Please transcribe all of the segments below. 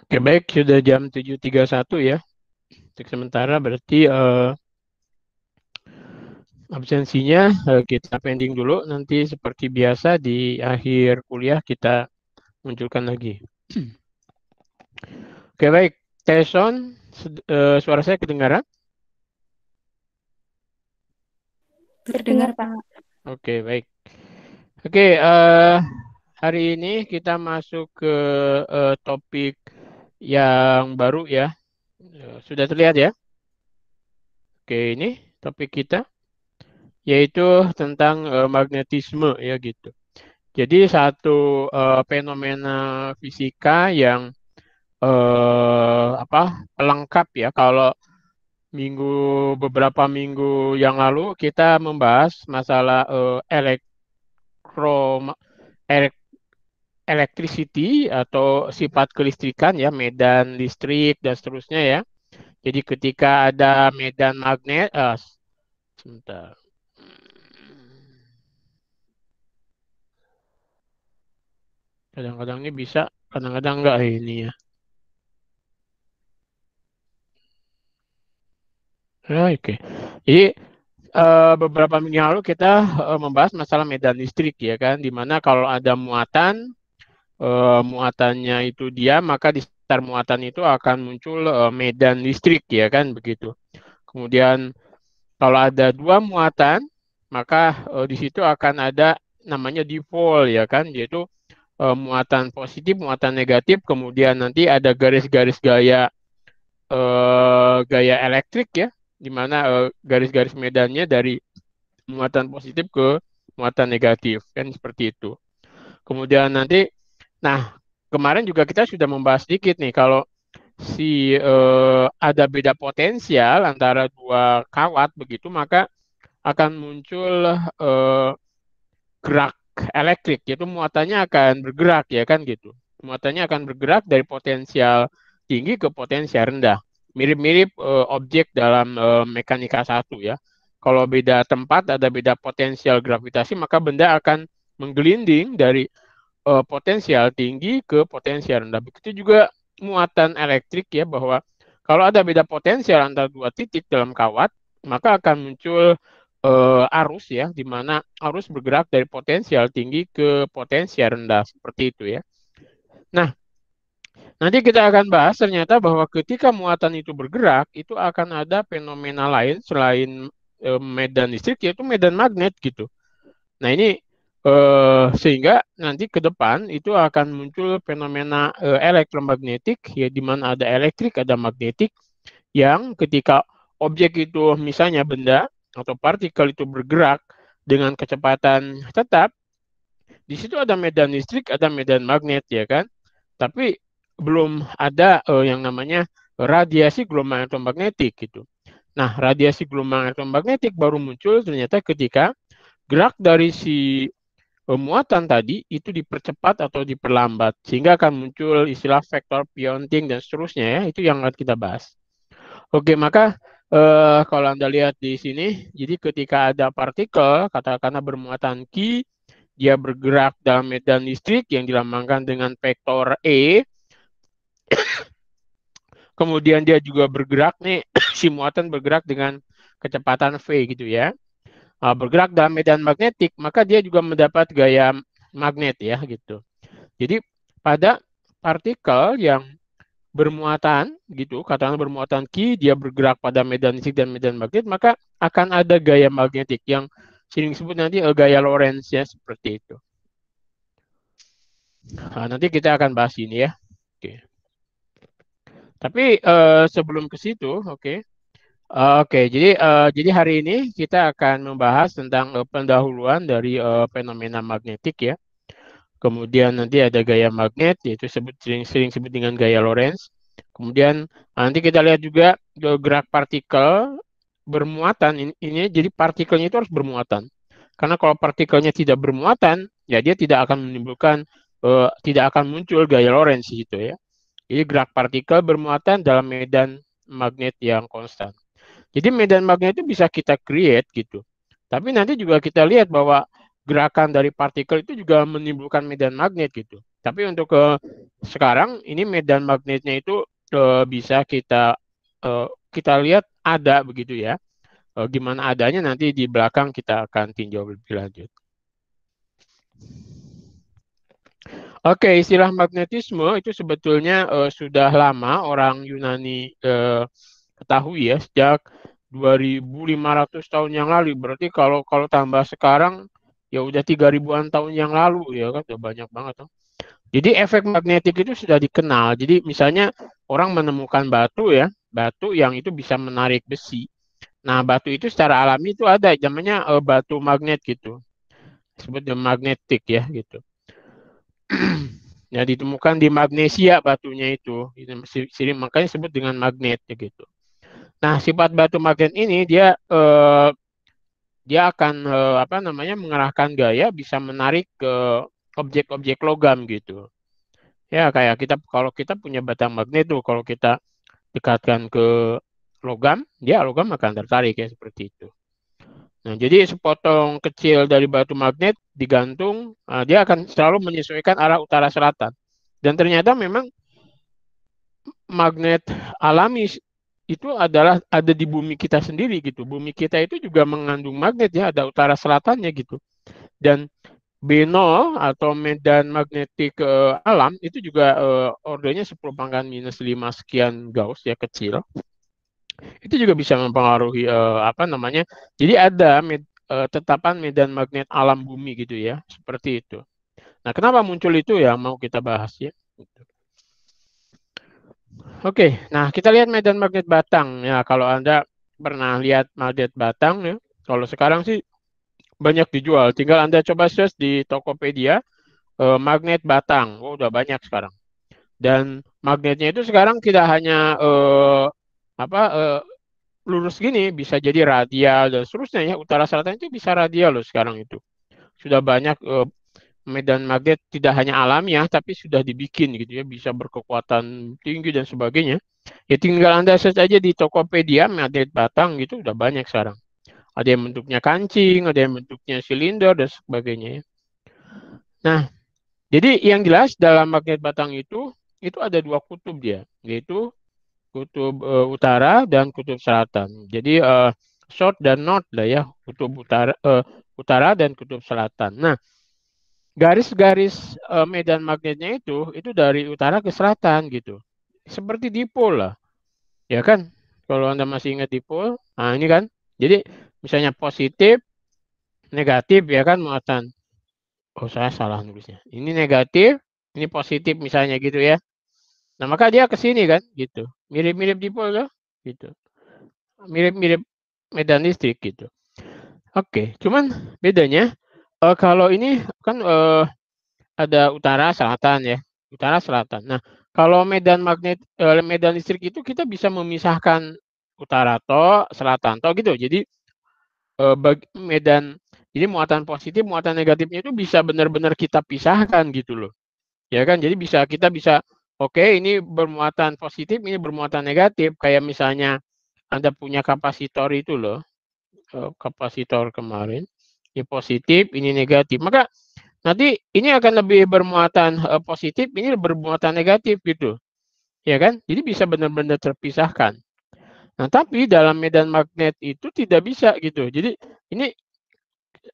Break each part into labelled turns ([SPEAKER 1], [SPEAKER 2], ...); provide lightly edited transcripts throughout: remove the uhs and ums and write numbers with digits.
[SPEAKER 1] Oke, baik, sudah jam 7.31 ya. Untuk sementara berarti absensinya kita pending dulu. Nanti seperti biasa di akhir kuliah kita munculkan lagi. Oke, baik. Teson, suara saya kedengaran?
[SPEAKER 2] Terdengar, Pak.
[SPEAKER 1] Oke, baik. Oke, hari ini kita masuk ke topik yang baru ya. Sudah terlihat ya? Oke, ini topik kita yaitu tentang magnetisme ya gitu. Jadi satu fenomena fisika yang apa pelengkap ya. Kalau beberapa minggu yang lalu kita membahas masalah elektro elek- electricity atau sifat kelistrikan ya, medan listrik dan seterusnya ya. Jadi ketika ada medan magnet, sebentar. Kadang-kadang ini bisa, kadang-kadang enggak ini ya. Oke. Jadi beberapa minggu yang lalu kita membahas masalah medan listrik ya kan, di mana kalau ada muatan, muatannya itu diam, maka di sekitar muatan itu akan muncul medan listrik ya kan begitu. Kemudian kalau ada dua muatan, maka di situ akan ada namanya dipol ya kan, yaitu muatan positif, muatan negatif, kemudian nanti ada garis-garis gaya elektrik ya, di mana garis-garis medannya dari muatan positif ke muatan negatif kan seperti itu. Kemudian nanti, nah kemarin juga kita sudah membahas sedikit nih kalau ada beda potensial antara dua kawat begitu maka akan muncul eh, gerak elektrik, yaitu muatannya akan bergerak ya kan gitu. Muatannya akan bergerak dari potensial tinggi ke potensial rendah. Mirip-mirip objek dalam mekanika satu ya. Kalau beda tempat ada beda potensial gravitasi, maka benda akan menggelinding dari potensial tinggi ke potensial rendah. Begitu juga muatan elektrik ya, bahwa kalau ada beda potensial antara dua titik dalam kawat, maka akan muncul arus ya, di mana arus bergerak dari potensial tinggi ke potensial rendah seperti itu ya. Nah, nanti kita akan bahas ternyata bahwa ketika muatan itu bergerak, itu akan ada fenomena lain selain medan listrik, yaitu medan magnet gitu. Nah, ini sehingga nanti ke depan itu akan muncul fenomena elektromagnetik ya, di mana ada elektrik, ada magnetik yang ketika objek itu misalnya benda atau partikel itu bergerak dengan kecepatan tetap, di situ ada medan listrik, ada medan magnet ya kan. Tapi belum ada yang namanya radiasi gelombang elektromagnetik gitu. Nah, radiasi gelombang elektromagnetik baru muncul ternyata ketika gerak dari si muatan tadi itu dipercepat atau diperlambat sehingga akan muncul istilah vektor Pionting dan seterusnya ya, itu yang akan kita bahas. Oke, maka kalau Anda lihat di sini, jadi ketika ada partikel katakanlah bermuatan Q, dia bergerak dalam medan listrik yang dilambangkan dengan vektor E, kemudian dia juga bergerak nih si muatan bergerak dengan kecepatan V gitu ya. Bergerak dalam medan magnetik, maka dia juga mendapat gaya magnet ya gitu. Jadi pada partikel yang bermuatan gitu, katakanlah bermuatan Q, dia bergerak pada medan listrik dan medan magnet, maka akan ada gaya magnetik yang sering disebut nanti gaya Lorentz ya, seperti itu. Nah, nanti kita akan bahas ini ya. Oke. Tapi sebelum ke situ, oke. Oke, jadi hari ini kita akan membahas tentang pendahuluan dari fenomena magnetik ya. Kemudian nanti ada gaya magnet, yaitu sering sebut dengan gaya Lorentz. Kemudian nanti kita lihat juga gerak partikel bermuatan. Ini jadi partikelnya itu harus bermuatan. Karena kalau partikelnya tidak bermuatan, ya dia tidak akan menimbulkan, tidak akan muncul gaya Lorentz gitu ya. Jadi gerak partikel bermuatan dalam medan magnet yang konstan. Jadi medan magnet itu bisa kita create gitu. Tapi nanti juga kita lihat bahwa gerakan dari partikel itu juga menimbulkan medan magnet gitu. Tapi untuk sekarang ini medan magnetnya itu bisa kita lihat ada begitu ya. Gimana adanya nanti di belakang kita akan tinjau lebih lanjut. Oke, istilah magnetisme itu sebetulnya sudah lama orang Yunani ketahui ya, sejak 2.500 tahun yang lalu. Berarti kalau tambah sekarang ya udah 3.000-an tahun yang lalu ya kan, udah banyak banget. Jadi efek magnetik itu sudah dikenal. Jadi misalnya orang menemukan batu ya, batu yang itu bisa menarik besi. Nah, batu itu secara alami itu ada namanya batu magnet gitu. Disebut magnetik ya gitu. Ya, ditemukan di Magnesia batunya itu. Makanya disebut dengan magnet ya gitu. Nah, sifat batu magnet ini dia akan apa namanya mengerahkan gaya bisa menarik ke objek-objek logam gitu. Ya, kayak kalau kita punya batang magnet tuh, kalau kita dekatkan ke logam, dia logam akan tertarik ya seperti itu. Nah, jadi sepotong kecil dari batu magnet digantung, dia akan selalu menyesuaikan arah utara selatan. Dan ternyata memang magnet alami itu ada di bumi kita sendiri gitu. Bumi kita itu juga mengandung magnet ya, ada utara selatannya gitu. Dan B0 atau medan magnetik alam itu juga ordernya 10⁻⁻5 sekian Gauss ya, kecil. Itu juga bisa mempengaruhi apa namanya. Jadi ada tetapan medan magnet alam bumi gitu ya, seperti itu. Nah, kenapa muncul itu ya mau kita bahas ya. Oke, nah kita lihat medan magnet batang ya. Kalau Anda pernah lihat magnet batang ya, kalau sekarang sih banyak dijual. Tinggal Anda coba search di Tokopedia magnet batang. Oh, udah banyak sekarang. Dan magnetnya itu sekarang tidak hanya apa lurus gini, bisa jadi radial dan seterusnya ya. Utara selatan itu bisa radial loh sekarang itu. Sudah banyak medan magnet tidak hanya alamiah tapi sudah dibikin gitu ya, bisa berkekuatan tinggi dan sebagainya. Ya tinggal Anda search aja di Tokopedia magnet batang gitu, udah banyak sekarang. Ada yang bentuknya kancing, ada yang bentuknya silinder dan sebagainya ya. Nah, jadi yang jelas dalam magnet batang itu ada dua kutub dia, yaitu kutub utara dan kutub selatan. Jadi south dan north lah ya, kutub utara dan kutub selatan. Nah, garis-garis medan magnetnya itu dari utara ke selatan gitu. Seperti dipol lah. Ya kan? Kalau Anda masih ingat dipol, nah ini kan. Jadi misalnya positif, negatif ya kan muatan. Oh, saya salah nulisnya. Ini negatif, ini positif misalnya gitu ya. Nah, maka dia ke sini kan gitu. Mirip-mirip dipol loh gitu. Mirip-mirip medan listrik gitu. Oke, cuman bedanya kalau ini kan ada utara selatan ya, utara selatan. Nah, kalau medan listrik itu kita bisa memisahkan utara selatan gitu. Jadi medan jadi muatan positif, muatan negatifnya itu bisa benar-benar kita pisahkan gitu loh. Ya kan? Jadi kita bisa oke, ini bermuatan positif, ini bermuatan negatif. Kayak misalnya Anda punya kapasitor itu loh, kapasitor kemarin. Ini positif, ini negatif. Maka nanti ini akan lebih bermuatan positif, ini bermuatan negatif gitu. Ya kan? Jadi bisa benar-benar terpisahkan. Nah, tapi dalam medan magnet itu tidak bisa gitu. Jadi ini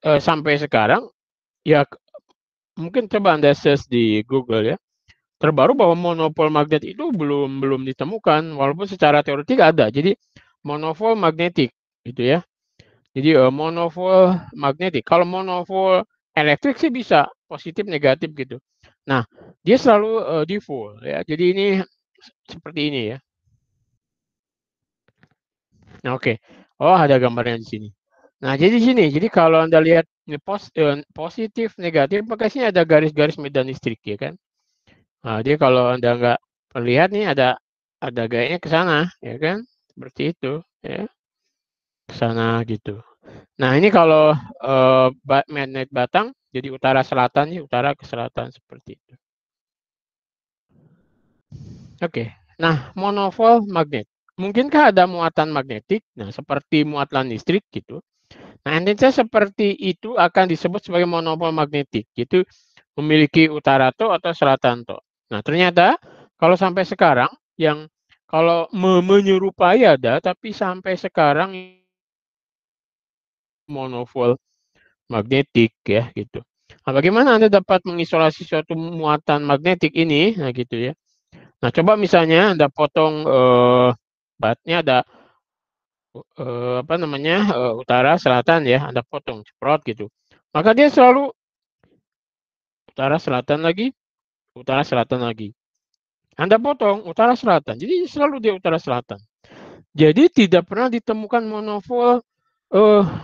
[SPEAKER 1] sampai sekarang ya mungkin coba Anda search di Google ya. Terbaru bahwa monopol magnet itu belum ditemukan walaupun secara teoretik ada. Jadi monopol magnetik gitu ya. Jadi monopol magnetik. Kalau monopol elektrik sih bisa positif negatif gitu. Nah, dia selalu dipol ya. Jadi ini seperti ini ya. Nah, oke. Oh, ada gambarnya di sini. Nah, jadi sini. Jadi kalau Anda lihat ini positif negatif, maka sini ada garis-garis medan listrik ya kan. Nah, dia kalau Anda nggak lihat nih ada gayanya ke sana ya kan. Seperti itu ya. Ke sana gitu. Nah, ini kalau magnet batang jadi utara selatan ya, utara ke selatan seperti itu. Oke. Nah, monopol magnet. Mungkinkah ada muatan magnetik? Nah, seperti muatan listrik gitu. Nah, intensitas seperti itu akan disebut sebagai monopol magnetik. Gitu. memiliki utara to atau selatan to. Nah, ternyata kalau sampai sekarang yang kalau menyerupai ada, tapi sampai sekarang monopol magnetik ya gitu. Nah, bagaimana Anda dapat mengisolasi suatu muatan magnetik ini? Nah, gitu ya. Nah, coba misalnya Anda potong batnya ada apa namanya? Utara, selatan ya, Anda potong ceprot gitu. Maka dia selalu utara, selatan lagi, utara, selatan lagi. Anda potong utara, selatan. Jadi selalu dia utara, selatan. Jadi tidak pernah ditemukan monopol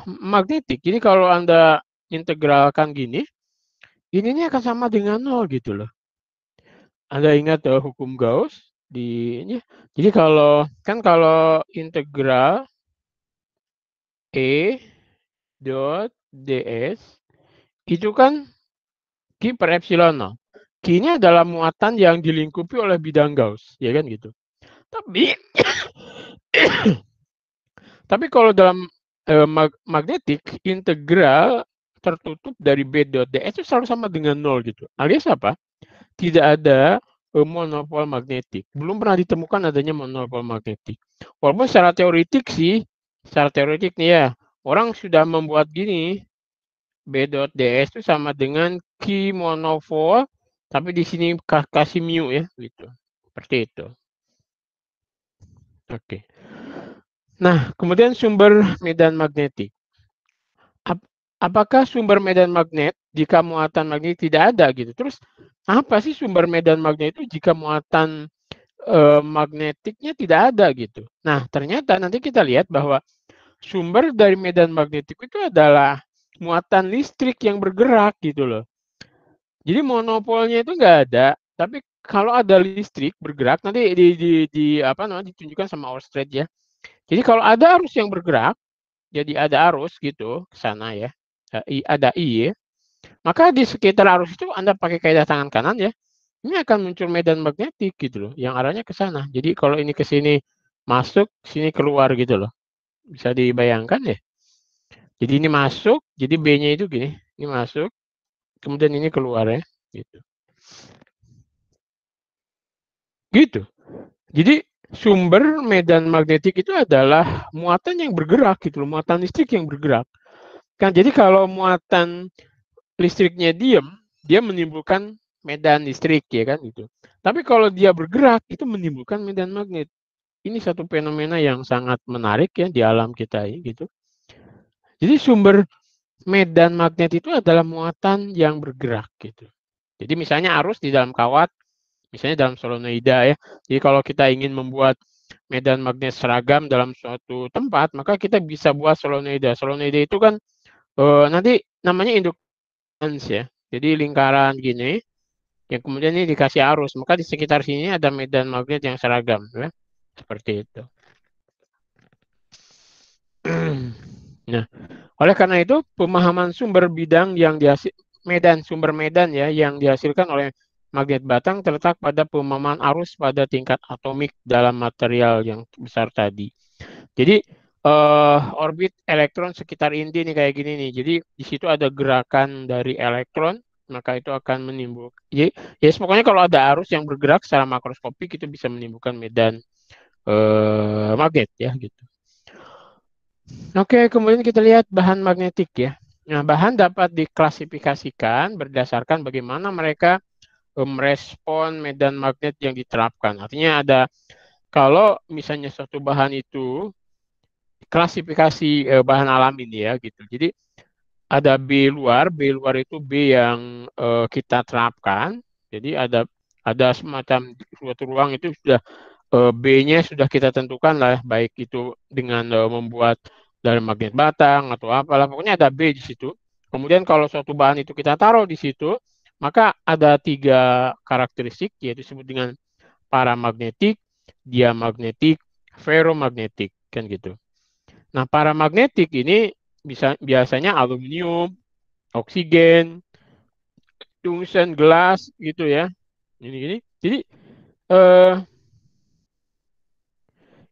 [SPEAKER 1] magnetik. Jadi kalau Anda integralkan gini, ini akan sama dengan nol gitu loh. Anda ingat hukum Gauss di ini. Jadi kalau integral E dot ds itu kan Q per epsilon nol. Q ini adalah muatan yang dilingkupi oleh bidang Gauss, ya kan gitu. Tapi tapi kalau dalam magnetik integral tertutup dari B dot ds itu selalu sama dengan nol gitu. Alias apa? Tidak ada monopol magnetik. Belum pernah ditemukan adanya monopol magnetik. Walaupun secara teoretik sih, secara teoretik nih ya, orang sudah membuat gini, B dot ds itu sama dengan Q monopol, tapi di sini kasih mu ya, gitu. Seperti itu. Oke. Nah, kemudian sumber medan magnetik. Apakah sumber medan magnet jika muatan magnet tidak ada gitu? Terus apa sih sumber medan magnet itu jika muatan magnetiknya tidak ada gitu? Nah, ternyata nanti kita lihat bahwa sumber dari medan magnetik itu adalah muatan listrik yang bergerak gitu loh. Jadi monopolnya itu nggak ada, tapi kalau ada listrik bergerak nanti apa namanya ditunjukkan sama Oersted ya. Jadi kalau ada arus yang bergerak, jadi ada arus gitu ke sana ya. Ada I ya. Maka di sekitar arus itu Anda pakai kaidah tangan kanan ya. Ini akan muncul medan magnetik gitu loh, yang arahnya ke sana. Jadi kalau ini ke sini masuk, sini keluar gitu loh. Bisa dibayangkan ya. Jadi ini masuk, jadi B-nya itu gini, ini masuk, kemudian ini keluar ya, gitu. Gitu. Jadi sumber medan magnetik itu adalah muatan yang bergerak gitu loh, muatan listrik yang bergerak. Kan jadi kalau muatan listriknya diam, dia menimbulkan medan listrik ya kan gitu. Tapi kalau dia bergerak itu menimbulkan medan magnet. Ini satu fenomena yang sangat menarik ya di alam kita ini gitu. Jadi sumber medan magnet itu adalah muatan yang bergerak gitu. Jadi misalnya arus di dalam kawat, misalnya dalam solenoida ya. Jadi kalau kita ingin membuat medan magnet seragam dalam suatu tempat, maka kita bisa buat solenoida. Solenoida itu kan nanti namanya indukans ya. Jadi lingkaran gini, yang kemudian ini dikasih arus, maka di sekitar sini ada medan magnet yang seragam ya. Seperti itu. Nah, oleh karena itu pemahaman sumber bidang yang sumber medan ya yang dihasilkan oleh magnet batang terletak pada pemahaman arus pada tingkat atomik dalam material yang besar tadi. Jadi orbit elektron sekitar inti nih kayak gini nih. Jadi di situ ada gerakan dari elektron, maka itu akan menimbulkan. Jadi ya pokoknya kalau ada arus yang bergerak secara makroskopik itu bisa menimbulkan medan magnet ya gitu. Oke, kemudian kita lihat bahan magnetik ya. Nah, bahan dapat diklasifikasikan berdasarkan bagaimana mereka merespon medan magnet yang diterapkan. Artinya ada kalau misalnya suatu bahan itu klasifikasi bahan alam ini ya gitu. Jadi ada B luar itu B yang kita terapkan. Jadi ada semacam suatu ruang itu sudah B-nya sudah kita tentukan lah, baik itu dengan membuat dari magnet batang atau apalah, pokoknya ada B di situ. Kemudian kalau suatu bahan itu kita taruh di situ, maka ada 3 karakteristik, yaitu disebut dengan paramagnetik, diamagnetik, ferromagnetik, kan gitu. Nah, paramagnetik ini biasanya aluminium, oksigen, tungsten, gelas gitu ya. Ini. Jadi eh,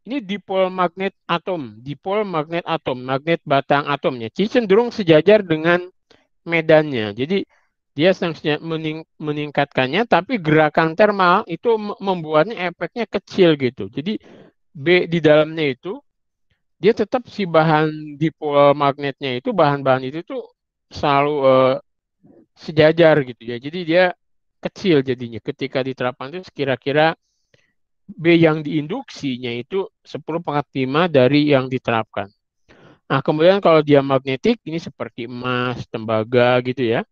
[SPEAKER 1] ini dipol magnet atom, magnet batang atomnya. Jadi cenderung sejajar dengan medannya. Jadi dia meningkatkannya, tapi gerakan thermal itu membuatnya efeknya kecil gitu. Jadi B di dalamnya itu dia tetap si bahan dipol magnetnya itu bahan-bahan itu tuh selalu sejajar gitu ya. Jadi dia kecil jadinya ketika diterapkan itu kira-kira B yang diinduksinya itu 10⁻⁵ dari yang diterapkan. Nah, kemudian kalau dia magnetik ini seperti emas, tembaga gitu ya.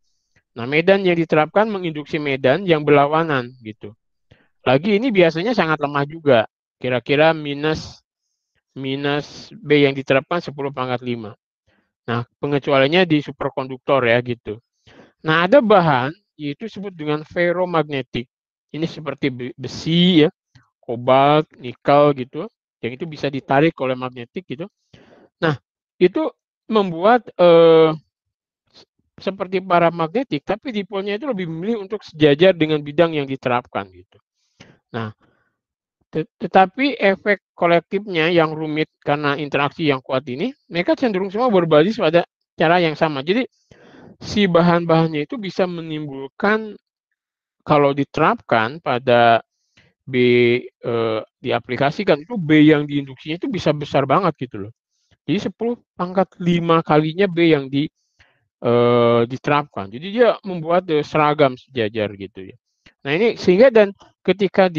[SPEAKER 1] Nah, medan yang diterapkan menginduksi medan yang berlawanan gitu. Lagi ini biasanya sangat lemah juga. Kira-kira minus minus B yang diterapkan 10⁻⁵. Nah, pengecualiannya di superkonduktor ya gitu. Nah, ada bahan yaitu disebut dengan ferromagnetik. Ini seperti besi ya, kobalt, nikel gitu, yang itu bisa ditarik oleh magnetik gitu. Nah, itu membuat seperti paramagnetik, tapi dipolnya itu lebih memilih untuk sejajar dengan bidang yang diterapkan gitu. Nah, tetapi efek kolektifnya yang rumit karena interaksi yang kuat ini, mereka cenderung semua berbasis pada cara yang sama. Jadi si bahan-bahannya itu bisa menimbulkan kalau diterapkan pada B diaplikasikan itu B yang diinduksinya itu bisa besar banget gitu loh. Jadi 10⁻⁵ kalinya B yang diterapkan. Jadi dia membuat seragam sejajar gitu ya. Nah ini sehingga dan ketika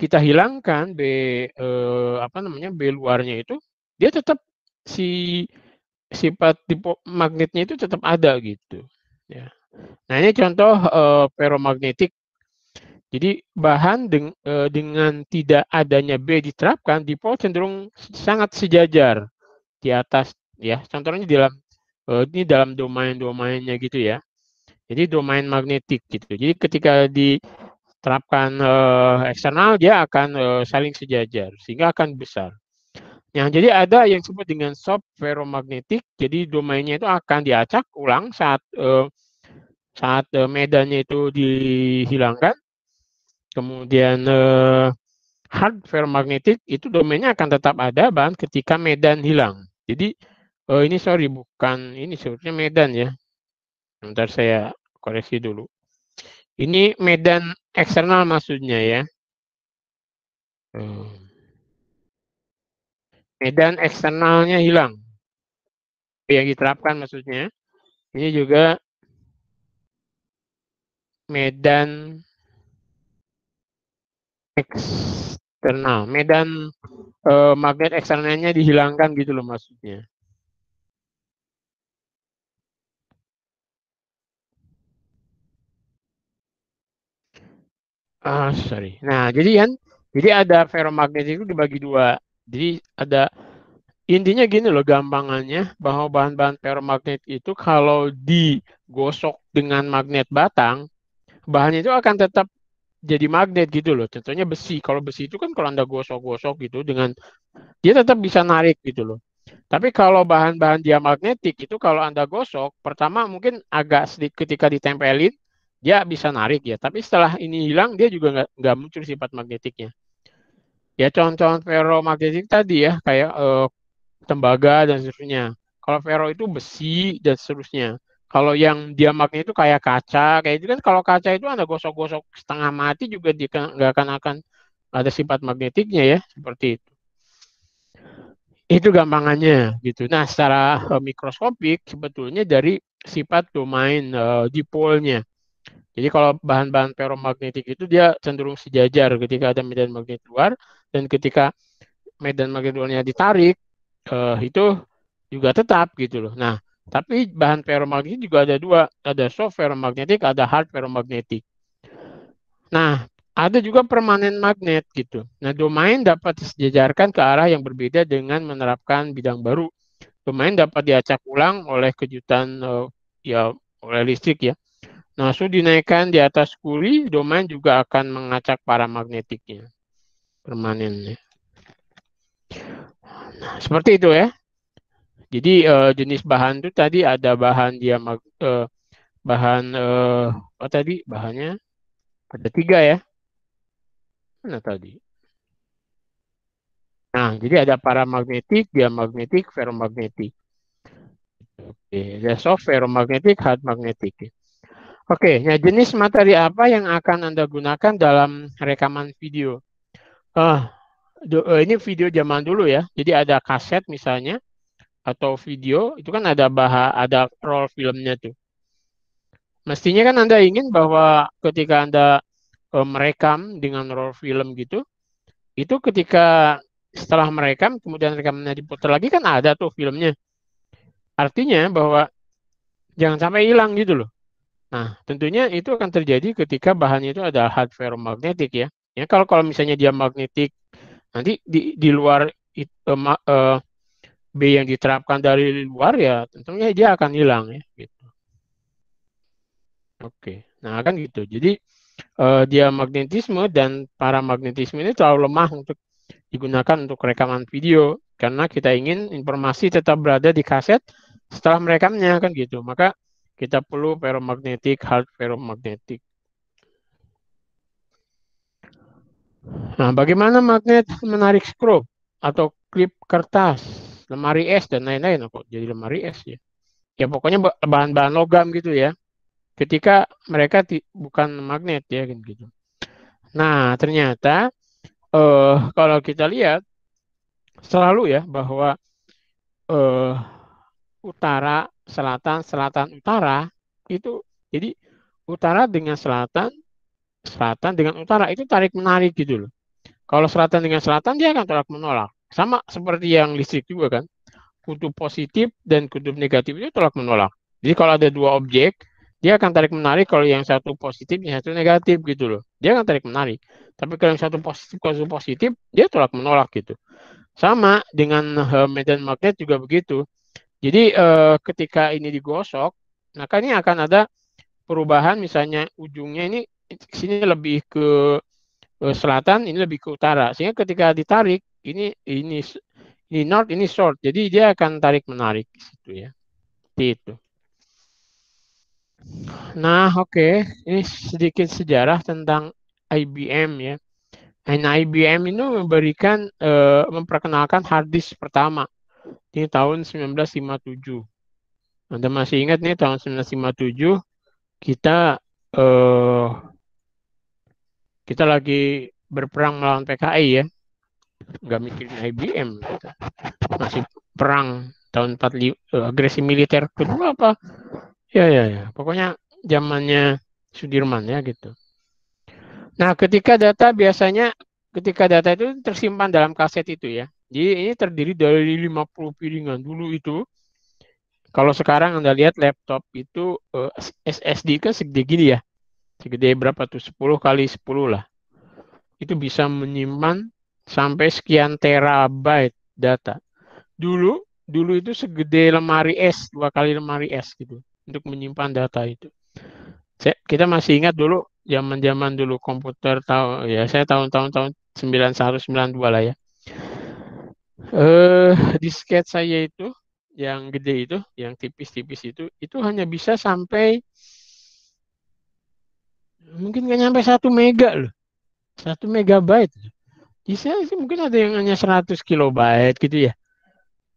[SPEAKER 1] kita hilangkan B luarnya itu, dia tetap si sifat tipe magnetnya itu tetap ada gitu. Ya. Nah ini contoh ferromagnetik. Jadi bahan dengan tidak adanya B diterapkan, dipol cenderung sangat sejajar di atas ya. Contohnya ini dalam domain-domainnya gitu ya. Jadi domain magnetik gitu. Jadi ketika diterapkan eksternal dia akan saling sejajar sehingga akan besar. Nah, jadi ada yang disebut dengan soft ferromagnetik. Jadi domainnya itu akan diacak ulang saat medannya itu dihilangkan. Kemudian hard ferromagnetik itu domainnya akan tetap ada bahkan ketika medan hilang. Jadi ini sorry bukan ini sebetulnya medan ya. Bentar saya koreksi dulu. Ini medan eksternal maksudnya ya. Medan eksternalnya hilang. Yang diterapkan maksudnya. Ini juga medan eksternal. Medan magnet eksternalnya dihilangkan gitu loh maksudnya. Sorry. Nah, jadi ada ferromagnet itu dibagi dua. Jadi ada intinya gini loh gampangannya bahwa bahan-bahan ferromagnet itu kalau digosok dengan magnet batang, bahannya itu akan tetap jadi magnet gitu loh. Contohnya besi. Kalau besi itu kan kalau Anda gosok-gosok gitu dia tetap bisa narik gitu loh. Tapi kalau bahan-bahan diamagnetik itu kalau Anda gosok, pertama mungkin agak sedikit ketika ditempelin dia bisa narik ya. Tapi setelah ini hilang dia juga nggak muncul sifat magnetiknya. Ya contoh ferromagnetik tadi ya kayak tembaga dan seterusnya. Kalau ferro itu besi dan seterusnya. Kalau yang diamagnet itu kayak kaca, kayak itu kan kalau kaca itu Anda gosok-gosok setengah mati juga dia nggak akan ada sifat magnetiknya ya seperti itu. Itu gampangannya gitu. Nah, secara mikroskopik sebetulnya dari sifat domain dipolnya. Jadi kalau bahan-bahan ferromagnetik itu dia cenderung sejajar ketika ada medan magnet luar dan ketika medan magnet luarnya ditarik itu juga tetap gitu loh. Nah, tapi bahan ferromagnetik juga ada dua, ada soft ferromagnetik, ada hard ferromagnetik. Nah, ada juga permanen magnet gitu. Nah, domain dapat disejajarkan ke arah yang berbeda dengan menerapkan bidang baru. Domain dapat diacak ulang oleh kejutan ya oleh listrik ya. Nah, sudah dinaikkan di atas kuli, domain juga akan mengacak paramagnetiknya permanennya. Nah, seperti itu ya. Jadi jenis bahan itu tadi ada bahan apa tadi bahannya ada 3 ya. Mana tadi? Nah, jadi ada paramagnetik, diamagnetik, ferromagnetik. Oke, ya soft ferromagnetic, hard magnetic. Oke, ya jenis materi apa yang akan Anda gunakan dalam rekaman video? Ah, ini video zaman dulu ya. Jadi ada kaset misalnya atau video, itu kan ada roll filmnya tuh. Mestinya kan Anda ingin bahwa ketika Anda merekam dengan roll film gitu, itu ketika setelah merekam kemudian rekamannya diputar lagi kan ada tuh filmnya. Artinya bahwa jangan sampai hilang gitu loh. Nah, tentunya itu akan terjadi ketika bahannya itu ada hard ferromagnetic ya. Ya kalau misalnya dia magnetik, nanti di luar B yang diterapkan dari luar ya tentunya dia akan hilang ya gitu. Oke. Nah, kan gitu. Jadi dia magnetisme dan paramagnetisme ini terlalu lemah untuk digunakan untuk rekaman video karena kita ingin informasi tetap berada di kaset setelah merekamnya kan gitu. Maka kita perlu ferromagnetic, hard ferromagnetic. Nah, bagaimana magnet menarik skrup atau klip kertas, lemari es dan lain-lain? Kok jadi lemari es ya? Ya pokoknya bahan-bahan logam gitu ya. Ketika mereka bukan magnet ya gitu. Nah, ternyata kalau kita lihat selalu ya bahwa eh, utara, selatan, selatan, utara itu jadi utara dengan selatan, selatan dengan utara itu tarik menarik gitu loh. Kalau selatan dengan selatan dia akan tolak menolak. Sama seperti yang listrik juga kan. Kutub positif dan kutub negatif itu tolak menolak. Jadi kalau ada dua objek, dia akan tarik menarik kalau yang satu positif, yang satu negatif gitu loh. Dia akan tarik menarik. Tapi kalau yang satu positif, kalau satu positif, dia tolak menolak gitu. Sama dengan medan magnet juga begitu. Jadi ketika ini digosok, maka ini akan ada perubahan misalnya ujungnya ini sini lebih ke selatan, ini lebih ke utara. Sehingga ketika ditarik, ini north, ini south. Jadi dia akan tarik menarik di situ ya. Seperti itu. Nah, oke. Ini sedikit sejarah tentang IBM ya. Nah, IBM itu memperkenalkan hard disk pertama di tahun 1957. Anda masih ingat nih tahun 1957 kita eh, kita lagi berperang melawan PKI ya, nggak mikirin IBM, masih perang tahun 45, agresi militer kedua apa? Ya ya ya, pokoknya zamannya Sudirman ya gitu. Nah, ketika data itu tersimpan dalam kaset itu ya. Jadi ini terdiri dari 50 piringan dulu itu. Kalau sekarang Anda lihat laptop itu SSD kan segede gini ya. Segede berapa tuh? 10 kali 10 lah. Itu bisa menyimpan sampai sekian terabyte data. Dulu itu segede lemari es, 2 kali lemari es gitu untuk menyimpan data itu. Kita masih ingat dulu zaman-zaman dulu komputer tahu ya, saya tahun-tahun tahun 91 92 lah ya. Disket saya itu yang gede itu, yang tipis-tipis itu hanya bisa sampai mungkin nggak nyampe 1 mega loh. 1 megabyte. Bisa sih mungkin ada yang hanya 100 kilobyte gitu ya.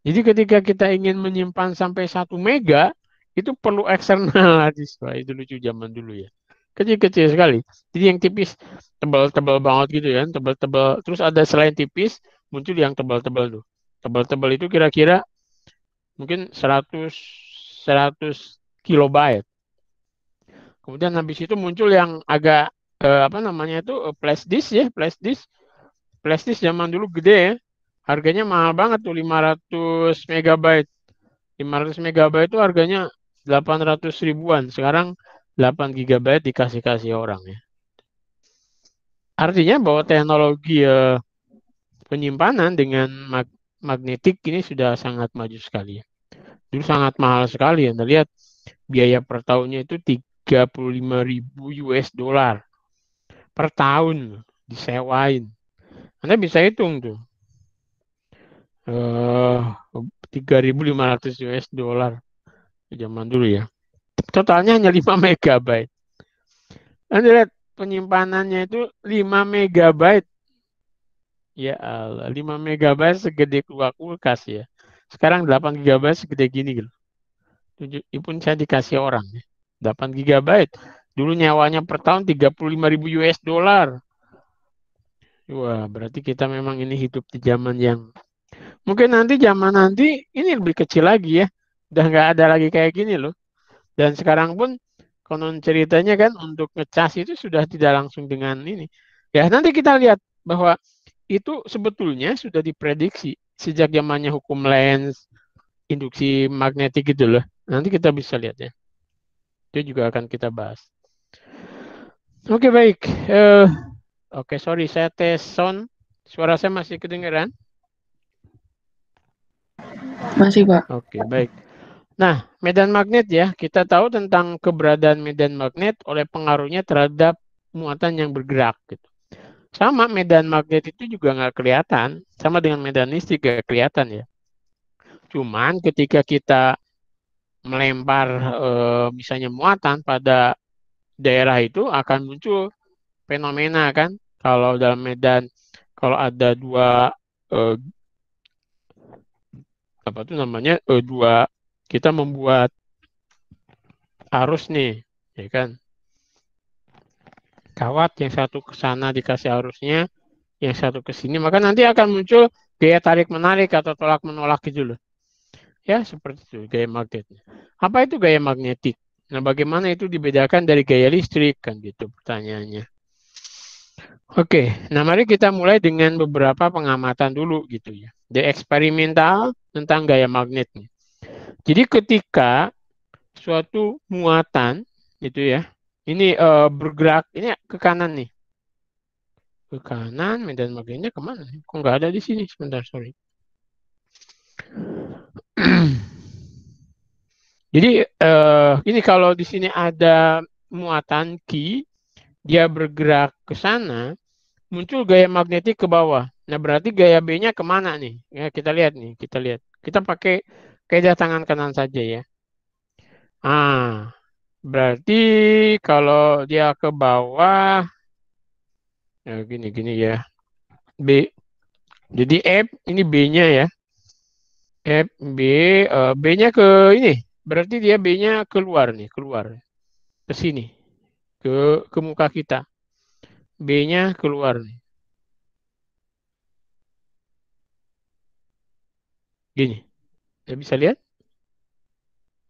[SPEAKER 1] Jadi ketika kita ingin menyimpan sampai 1 mega, itu perlu eksternal disk. Wah, itu lucu zaman dulu ya. Kecil-kecil sekali. Jadi yang tipis, tebal-tebal banget gitu ya. Tebal-tebal. Terus ada selain tipis, muncul yang tebal-tebal tuh. Tebal-tebal itu kira-kira mungkin 100 kilobyte. Kemudian habis itu muncul yang agak apa namanya itu flash disk ya, flash disk. Flash disk zaman dulu gede ya. Harganya mahal banget tuh 500 megabyte. 500 megabyte itu harganya 800 ribuan. Sekarang 8 gigabyte dikasih-kasih orang ya. Artinya bahwa teknologi penyimpanan dengan magnetik ini sudah sangat maju sekali ya. Dulu sangat mahal sekali. Anda lihat biaya per tahunnya itu 35.000 US dollar per tahun disewain. Anda bisa hitung tuh. 3.500 US dollar zaman dulu ya. Totalnya hanya 5 megabyte. Anda lihat penyimpanannya itu 5 megabyte. Ya Allah, 5 megabyte segede kulkas ya. Sekarang 8 gigabyte segede gini gitu. pun saya dikasih orang ya. 8 GB. Dulu nyawanya per tahun 35.000 US dollar. Wah, berarti kita memang ini hidup di zaman yang mungkin zaman nanti ini lebih kecil lagi ya. Udah nggak ada lagi kayak gini loh. Dan sekarang pun konon ceritanya kan untuk ngecas itu sudah tidak langsung dengan ini. Ya, nanti kita lihat bahwa itu sebetulnya sudah diprediksi sejak zamannya hukum Lenz, induksi magnetik gitu loh. Nanti kita bisa lihat ya. Itu juga akan kita bahas. Oke, baik. Oke, sorry, saya tes sound. Suara saya masih kedengeran?
[SPEAKER 2] Masih, Pak.
[SPEAKER 1] Oke, baik. Nah, medan magnet ya, kita tahu tentang keberadaan medan magnet oleh pengaruhnya terhadap muatan yang bergerak. Gitu. Sama medan magnet itu juga nggak kelihatan, sama dengan medan listrik nggak kelihatan ya. Cuman ketika kita melempar misalnya muatan pada daerah itu akan muncul fenomena kan. Kalau dalam medan, kalau ada dua apa tuh namanya dua, kita membuat arus nih, ya kan? Kawat yang satu ke sana dikasih arusnya, yang satu ke sini, maka nanti akan muncul gaya tarik menarik atau tolak menolak gitu loh. Ya, seperti itu gaya magnetnya. Apa itu gaya magnetik? Nah, bagaimana itu dibedakan dari gaya listrik kan gitu pertanyaannya. Oke, nah mari kita mulai dengan beberapa pengamatan dulu gitu ya. The eksperimental tentang gaya magnetnya. Jadi ketika suatu muatan itu ya, ini bergerak, ini ke kanan nih. Ke kanan, medan magnetnya kemana? Kok nggak ada di sini? Sebentar, sorry. Jadi ini kalau di sini ada muatan Q, dia bergerak ke sana, muncul gaya magnetik ke bawah. Nah, berarti gaya B-nya kemana nih? Ya, kita lihat nih, kita lihat. Kita pakai kaidah tangan kanan saja ya. Berarti kalau dia ke bawah, ya gini ya. B. Jadi F, ini B-nya ya. F, B, B-nya ke ini. Berarti dia B-nya keluar nih, keluar. Ke sini. Ke muka kita. B-nya keluar nih. Gini. Kita bisa lihat?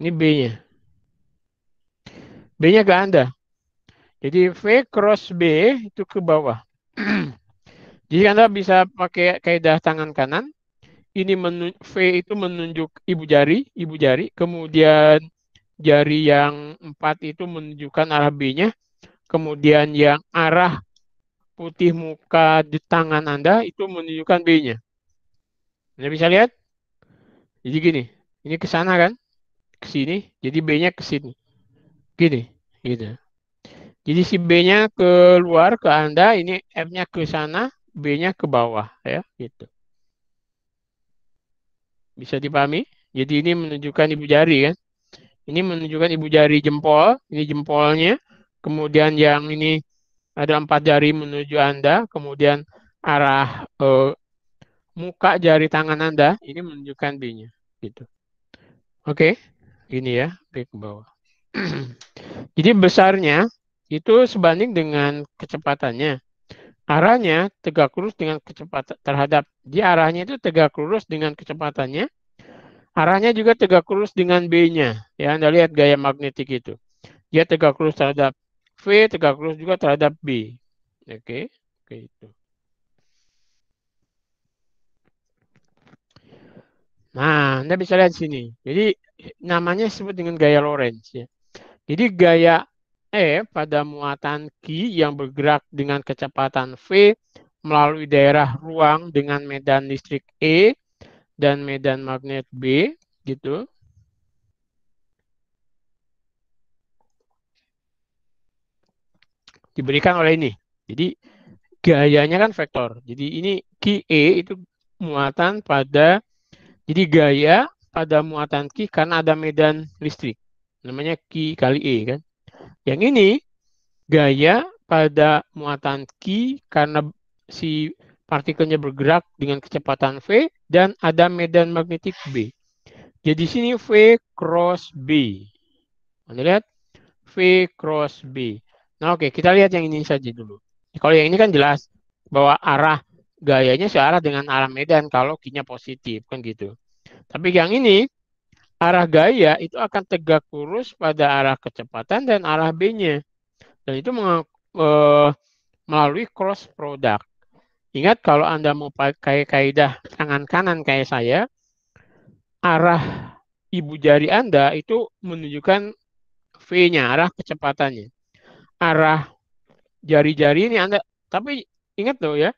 [SPEAKER 1] Ini B-nya. B-nya ke Anda. Jadi V cross B itu ke bawah. Jadi Anda bisa pakai kaidah tangan kanan. Ini V itu menunjuk ibu jari. Kemudian jari yang 4 itu menunjukkan arah B-nya. Kemudian yang arah putih muka di tangan Anda itu menunjukkan B-nya. Anda bisa lihat? Jadi gini, ini ke sana kan? Ke sini, jadi B-nya ke sini. Gini, gitu. Jadi si B-nya keluar ke Anda, ini F-nya ke sana, B-nya ke bawah ya, gitu. Bisa dipahami? Jadi ini menunjukkan ibu jari kan? Ini menunjukkan ibu jari jempol, ini jempolnya. Kemudian yang ini ada 4 jari menuju Anda, kemudian arah muka jari tangan Anda ini menunjukkan B-nya, gitu. Oke, ini ya, B ke bawah. Jadi besarnya itu sebanding dengan kecepatannya. Arahnya tegak lurus dengan kecepatan terhadap, dia arahnya itu tegak lurus dengan kecepatannya. Arahnya juga tegak lurus dengan B-nya. Ya, Anda lihat gaya magnetik itu. Dia tegak lurus terhadap V, tegak lurus juga terhadap B. Oke, itu. Nah, Anda bisa lihat sini. Jadi namanya disebut dengan gaya Lorentz ya. Jadi gaya E pada muatan Q yang bergerak dengan kecepatan V melalui daerah ruang dengan medan listrik E dan medan magnet B gitu. Diberikan oleh ini. Jadi gayanya kan vektor. Jadi ini QE itu muatan pada, jadi gaya pada muatan Q karena ada medan listrik. Namanya Q kali E kan. Yang ini gaya pada muatan Q karena si partikelnya bergerak dengan kecepatan V dan ada medan magnetik B. Jadi sini V cross B. Anda lihat V cross B. Nah, oke, kita lihat yang ini saja dulu. Kalau yang ini kan jelas bahwa arah gayanya searah dengan arah medan kalau Q-nya positif, kan gitu. Tapi yang ini, arah gaya itu akan tegak lurus pada arah kecepatan dan arah B-nya. Dan itu melalui cross product. Ingat kalau Anda mau pakai kaidah tangan kanan kayak saya, arah ibu jari Anda itu menunjukkan V-nya, arah kecepatannya. Arah jari-jari ini Anda, tapi ingat loh ya,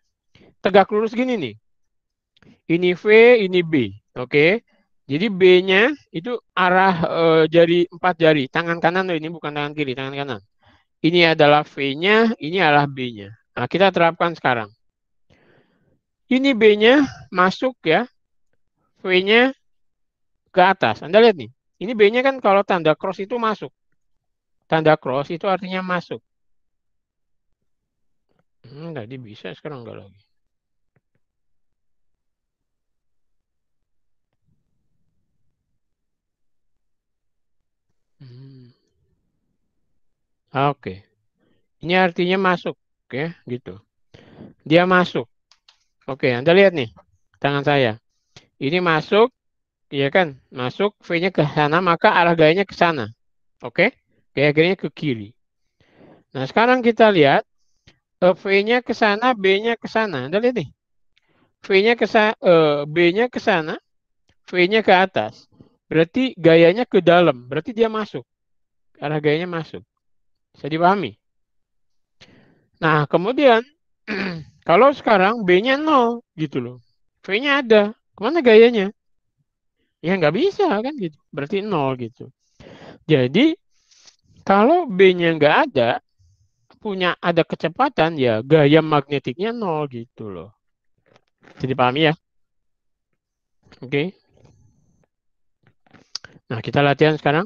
[SPEAKER 1] tegak lurus gini nih. Ini V, ini B. Oke. Jadi B-nya itu arah jari 4 jari, tangan kanan loh, ini bukan tangan kiri, tangan kanan. Ini adalah V-nya, ini adalah B-nya. Nah, kita terapkan sekarang. Ini B-nya masuk ya, V-nya ke atas. Anda lihat nih. Ini B-nya kan kalau tanda cross itu masuk. Tanda cross itu artinya masuk. Tadi bisa, sekarang enggak lagi. Oke. Ini artinya masuk. Oke, gitu. Dia masuk. Oke, Anda lihat nih. Tangan saya. Ini masuk, ya kan? Masuk, V-nya ke sana, maka arah gayanya ke sana. Oke? Gaya-gayanya ke kiri. Nah, sekarang kita lihat V-nya ke sana, B-nya ke sana. Anda lihat nih. V-nya ke B-nya ke sana, V-nya ke atas. Berarti gayanya ke dalam. Berarti dia masuk. Arah gayanya masuk. Bisa dipahami? Nah, kemudian kalau sekarang B-nya 0 gitu loh. V-nya ada. Kemana gayanya? Ya nggak bisa kan gitu. Berarti 0 gitu. Jadi kalau B-nya nggak ada, ada kecepatan ya gaya magnetiknya 0 gitu loh. Jadi pahami ya? Oke. Nah, kita latihan sekarang.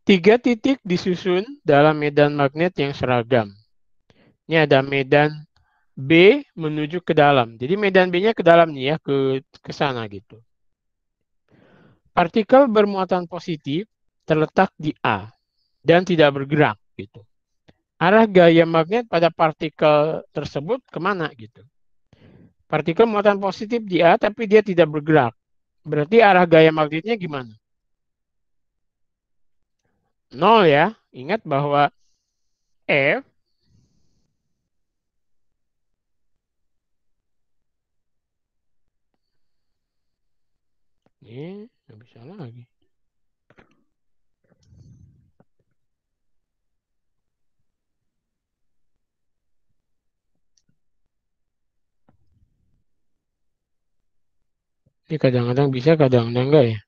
[SPEAKER 1] 3 titik disusun dalam medan magnet yang seragam. Ini ada medan B menuju ke dalam. Jadi medan B-nya ke dalam nih ya, ke sana gitu. Partikel bermuatan positif terletak di A dan tidak bergerak gitu. Arah gaya magnet pada partikel tersebut kemana gitu. Partikel muatan positif di A tapi dia tidak bergerak. Berarti arah gaya magnetnya gimana? 0 ya. Ingat bahwa F ini nggak bisa lagi. Ini kadang-kadang bisa, kadang-kadang enggak ya.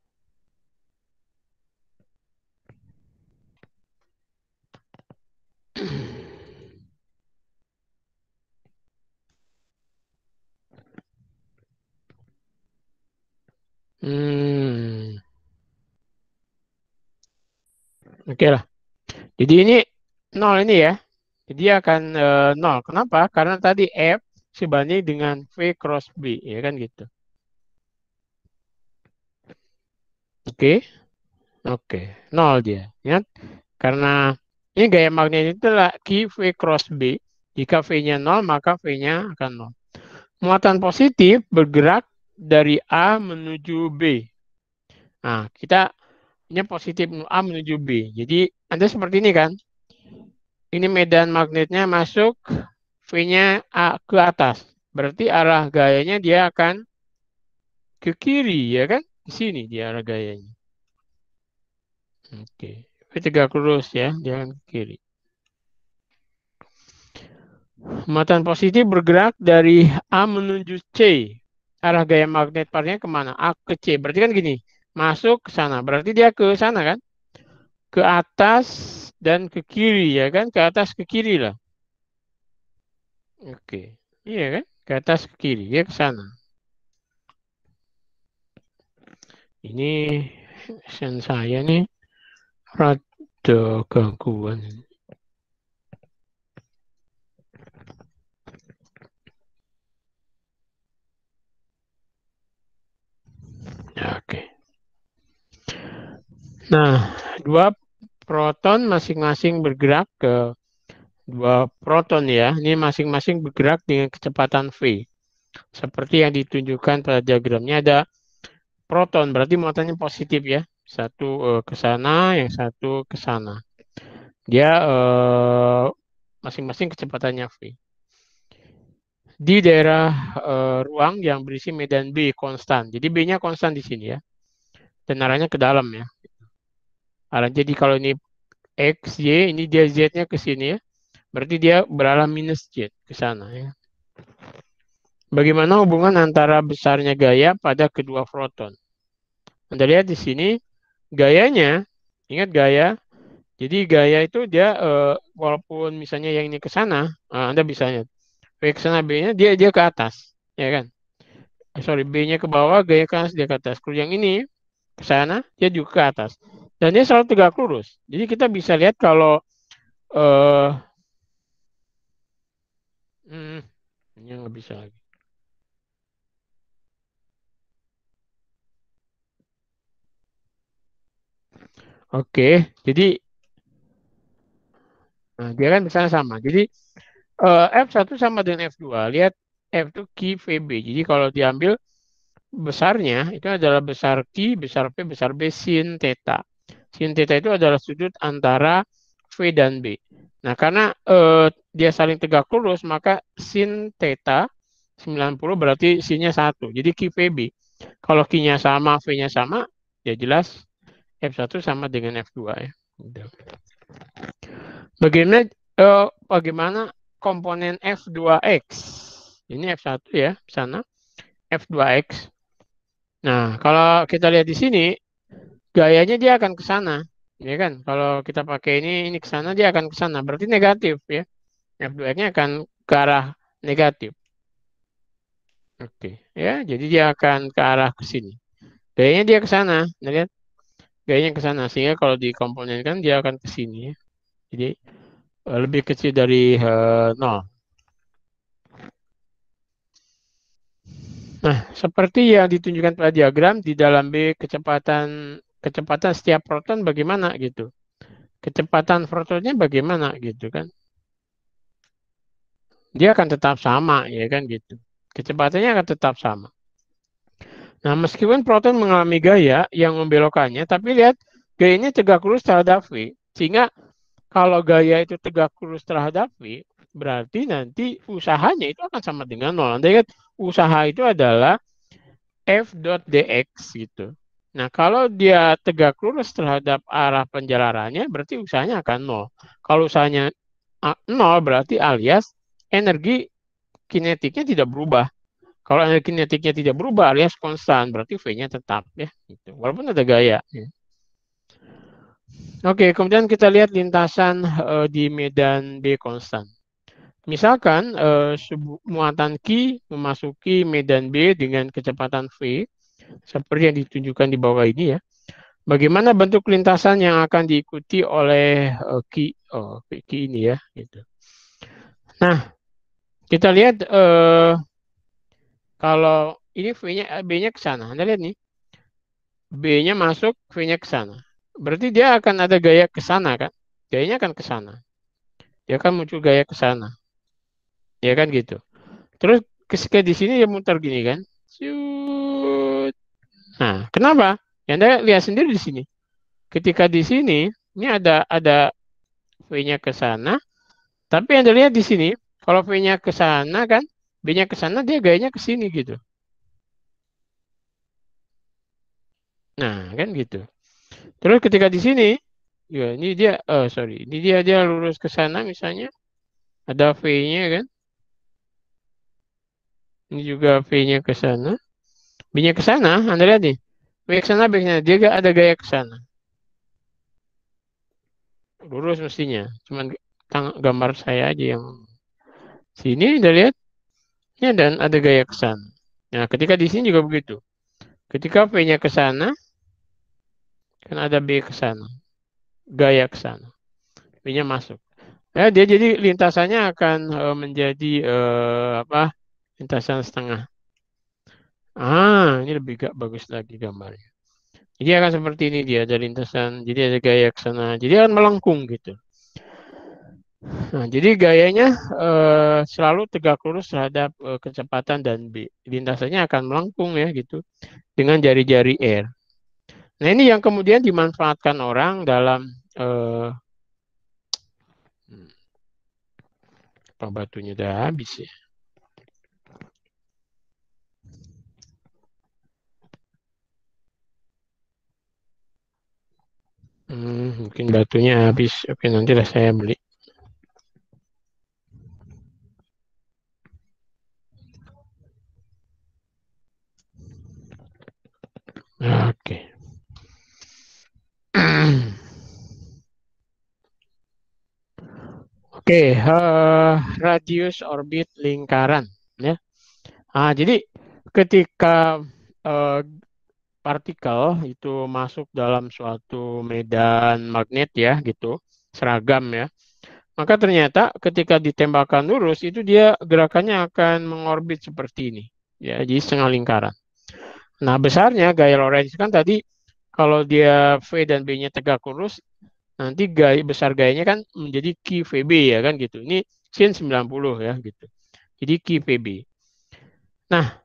[SPEAKER 1] Oke lah. Jadi ini 0 ini ya. Jadi akan 0. Kenapa? Karena tadi F sebanding dengan V cross B. Ya kan gitu. Oke. Oke. 0 dia. Ingat? Karena ini gaya magnet itu adalah Q V cross B. Jika V-nya 0, maka V-nya akan 0. Muatan positif bergerak dari A menuju B. Nah, kita ini positif A menuju B. Jadi Anda seperti ini kan. Ini medan magnetnya masuk, V-nya ke atas. Berarti arah gayanya dia akan ke kiri, ya kan? Di sini dia arah gayanya. Oke. V tegak lurus ya, jangan ke kiri. Muatan positif bergerak dari A menuju C. Arah gaya magnet partinya kemana? A ke C. Berarti kan gini, masuk ke sana. Berarti dia ke sana kan? Ke atas dan ke kiri ya kan? Ke atas ke kiri lah. Oke. Iya kan? Ke atas ke kiri. Dia ke sana. Ini sen saya nih rada gangguan. Ya, oke. Nah, dua proton masing-masing bergerak ke dua proton ya. Ini masing-masing bergerak dengan kecepatan v. Seperti yang ditunjukkan pada diagramnya ada proton, berarti muatannya positif ya. Satu ke sana, yang satu ke sana. Dia masing-masing kecepatannya v. Di daerah ruang yang berisi medan B konstan. Jadi B-nya konstan di sini ya. Dan arahnya ke dalam ya. Jadi kalau ini X, Y, ini dia Z-nya ke sini ya. Berarti dia berarah minus Z ke sana ya. Bagaimana hubungan antara besarnya gaya pada kedua proton? Anda lihat di sini gayanya, ingat gaya. Jadi gaya itu dia walaupun misalnya yang ini ke sana, Anda bisa lihat V ke sana B-nya dia ke atas, ya kan? Sorry, B-nya ke bawah, gaya ke atas, dia ke atas. Kalau yang ini ke sana, dia juga ke atas. Dan dia selalu tegak lurus. Jadi kita bisa lihat kalau eh ini nggak bisa lagi. Oke, jadi dia kan misalnya sama. Jadi F1 sama dengan F2. Lihat F itu Q VB. Jadi kalau diambil besarnya itu adalah besar Q, besar P, besar B, sin theta. Sin theta itu adalah sudut antara V dan B. Nah, karena dia saling tegak lurus, maka sin theta 90 berarti sinnya 1. Jadi Q VB. Kalau Q-nya sama, V-nya sama, ya jelas F1 sama dengan F2 ya. Bagaimana komponen F2X? Ini F1 ya, sana. F2X. Nah, kalau kita lihat di sini, gayanya dia akan ke sana. Ya kan? Kalau kita pakai ini ke sana, dia akan ke sana. Berarti negatif ya. F2X-nya akan ke arah negatif. Oke, ya. Jadi dia akan ke arah ke sini. Gayanya dia ke sana. Nah, lihat. Gayanya ke sana. Sehingga kalau dikomponenkan, dia akan ke sini ya. Jadi lebih kecil dari 0. Nah, seperti yang ditunjukkan pada diagram di dalam B kecepatan setiap proton bagaimana gitu. Kecepatan protonnya bagaimana gitu kan. Dia akan tetap sama ya kan gitu. Kecepatannya akan tetap sama. Nah, meskipun proton mengalami gaya yang membelokkannya, tapi lihat gayanya tegak lurus terhadap V. Sehingga kalau gaya itu tegak lurus terhadap V, berarti nanti usahanya itu akan sama dengan 0. Anda lihat usaha itu adalah F.dx gitu. Nah, kalau dia tegak lurus terhadap arah penjalarannya, berarti usahanya akan 0. Kalau usahanya 0, berarti alias energi kinetiknya tidak berubah. Kalau energi kinetiknya tidak berubah alias konstan, berarti V-nya tetap ya. Gitu. Walaupun ada gaya. Ya. Oke, kemudian kita lihat lintasan di medan B konstan. Misalkan muatan Q memasuki medan B dengan kecepatan V, seperti yang ditunjukkan di bawah ini ya. Bagaimana bentuk lintasan yang akan diikuti oleh Q ini ya. Gitu. Nah, kita lihat kalau ini B-nya ke sana. Anda lihat nih, B-nya masuk, V-nya ke sana. Berarti dia akan ada gaya ke sana kan? Gayanya akan ke sana. Dia akan muncul gaya ke sana. Ya kan gitu. Terus ketika di sini dia muter gini kan? Shoot. Nah, kenapa? Ya, Anda lihat sendiri di sini. Ketika di sini, ini ada V-nya ke sana, tapi Anda lihat di sini, kalau V-nya ke sana kan, B-nya ke sana, dia gayanya ke sini gitu. Nah, kan gitu. Terus ketika di sini, ya ini dia, ini dia lurus ke sana misalnya, ada V-nya kan, ini juga V-nya ke sana, B-nya ke sana, Anda lihat nih, V ke sana, B ke sana, dia gak ada gaya ke sana, lurus mestinya, cuman gambar saya aja yang sini, Anda lihat, ya dan ada gaya ke sana. Nah, ketika di sini juga begitu. Ketika V-nya ke sana, kan ada B ke sana, gaya ke sana, B-nya masuk. Ya, dia jadi lintasannya akan menjadi apa? Lintasan setengah. Ini lebih bagus lagi gambarnya. Jadi akan seperti ini dia, ada lintasan. Jadi ada gaya ke sana. Jadi akan melengkung gitu. Nah, jadi gayanya selalu tegak lurus terhadap kecepatan dan B. Lintasannya akan melengkung ya gitu dengan jari-jari R. Nah, ini yang kemudian dimanfaatkan orang dalam apa batunya udah habis ya. Mungkin batunya habis. Oke, nanti lah saya beli. Oke. Oke, radius orbit lingkaran ya. Jadi ketika partikel itu masuk dalam suatu medan magnet ya gitu, seragam ya. Maka ternyata ketika ditembakkan lurus itu dia gerakannya akan mengorbit seperti ini. Ya, jadi setengah lingkaran. Nah, besarnya gaya Lorentz kan tadi kalau dia V dan B-nya tegak lurus, nanti besar gayanya kan menjadi Q VB ya kan gitu. Ini sin 90 ya gitu. Jadi Q VB. Nah,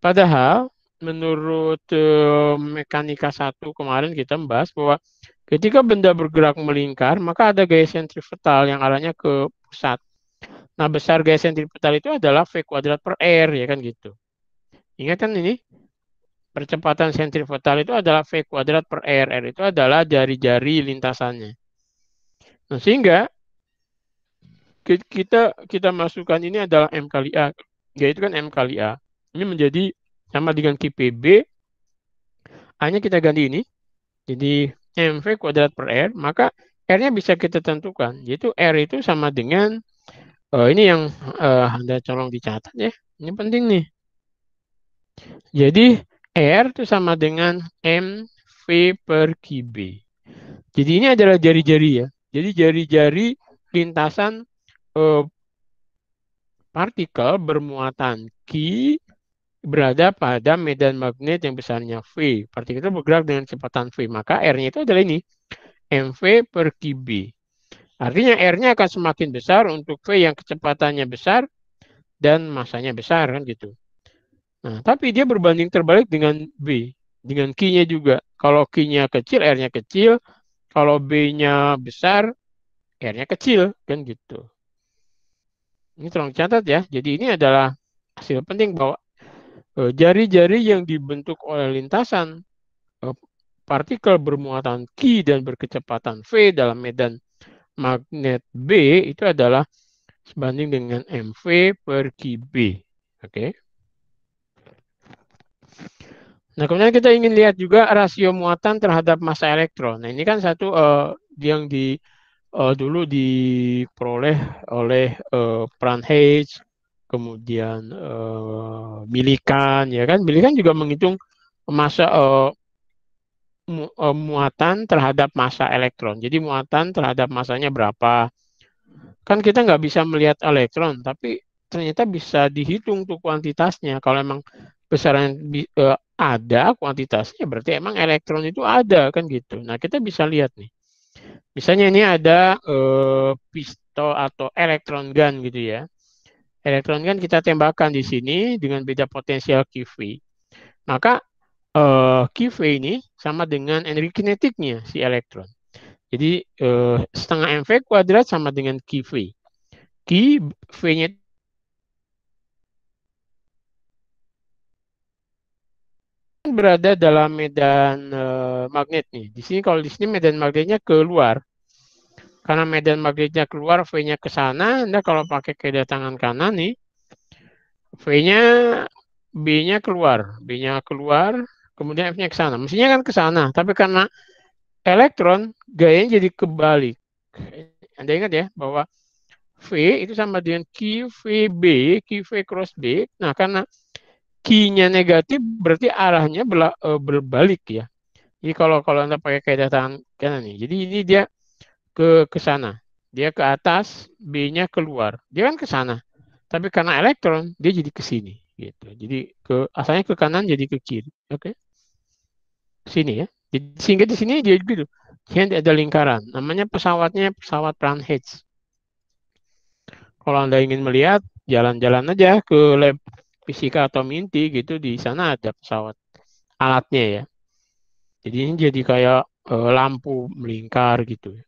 [SPEAKER 1] padahal menurut mekanika 1 kemarin kita membahas bahwa ketika benda bergerak melingkar, maka ada gaya sentripetal yang arahnya ke pusat. Nah, besar gaya sentripetal itu adalah V kuadrat per R ya kan gitu. Ingat kan ini? Percepatan sentripetal itu adalah V kuadrat per R. R itu adalah jari-jari lintasannya. Nah, sehingga kita masukkan ini adalah M kali A. Yaitu kan M kali A. Ini menjadi sama dengan QPB. A-nya kita ganti ini. Jadi MV kuadrat per R. Maka R-nya bisa kita tentukan. Yaitu R itu sama dengan, ini yang Anda colong dicatat ya. Ini penting nih. Jadi R itu sama dengan MV per QB. Jadi ini adalah jari-jari ya. Jadi jari-jari lintasan partikel bermuatan Q berada pada medan magnet yang besarnya V. Partikel itu bergerak dengan kecepatan V. Maka R-nya itu adalah ini. MV per QB. Artinya R-nya akan semakin besar untuk V yang kecepatannya besar dan masanya besar kan gitu. Nah, tapi dia berbanding terbalik dengan B. Dengan Q-nya juga. Kalau Q-nya kecil, R-nya kecil. Kalau B-nya besar, R-nya kecil kan gitu. Ini tolong catat ya. Jadi ini adalah hasil penting bahwa jari-jari yang dibentuk oleh lintasan partikel bermuatan Q dan berkecepatan V dalam medan magnet B itu adalah sebanding dengan MV per QB. Oke. Nah, kemudian kita ingin lihat juga rasio muatan terhadap massa elektron. Nah, ini kan satu yang dulu diperoleh oleh Pranhage, kemudian Millikan, ya kan? Millikan juga menghitung massa muatan terhadap massa elektron. Jadi muatan terhadap massanya berapa? Kan kita nggak bisa melihat elektron, tapi ternyata bisa dihitung tuh kuantitasnya. Kalau emang besaran ada kuantitasnya, berarti emang elektron itu ada kan gitu. Nah, kita bisa lihat nih. Misalnya ini ada pistol atau elektron gun gitu ya. Elektron gun kita tembakkan di sini dengan beda potensial QV. Maka QV ini sama dengan energi kinetiknya si elektron. Jadi setengah MV kuadrat sama dengan QV. V-nya berada dalam medan magnet nih. Di sini kalau di sini medan magnetnya keluar. Karena medan magnetnya keluar, V-nya ke sana. Anda kalau pakai kedatangan kanan nih, V-nya B-nya keluar. B-nya keluar, kemudian F-nya ke sana. Mestinya kan ke sana, tapi karena elektron gayanya jadi kebalik. Anda ingat ya bahwa V itu sama dengan QVB, QV cross B. Nah, karena Q-nya negatif berarti arahnya berbalik ya. Jadi kalau Anda pakai kaidah tangan kanan nih. Jadi ini dia ke sana. Dia ke atas, B-nya keluar. Dia kan ke sana. Tapi karena elektron dia jadi ke sini gitu. Jadi asalnya ke kanan jadi ke kiri. Oke. Sini ya. Jadi, sehingga di sini dia gitu. Sehingga ada lingkaran. Namanya pesawatnya pesawat Pranhead. Kalau Anda ingin melihat, jalan-jalan aja ke lab fisika atau Minty gitu, di sana ada pesawat alatnya ya. Jadi ini jadi kayak lampu melingkar gitu.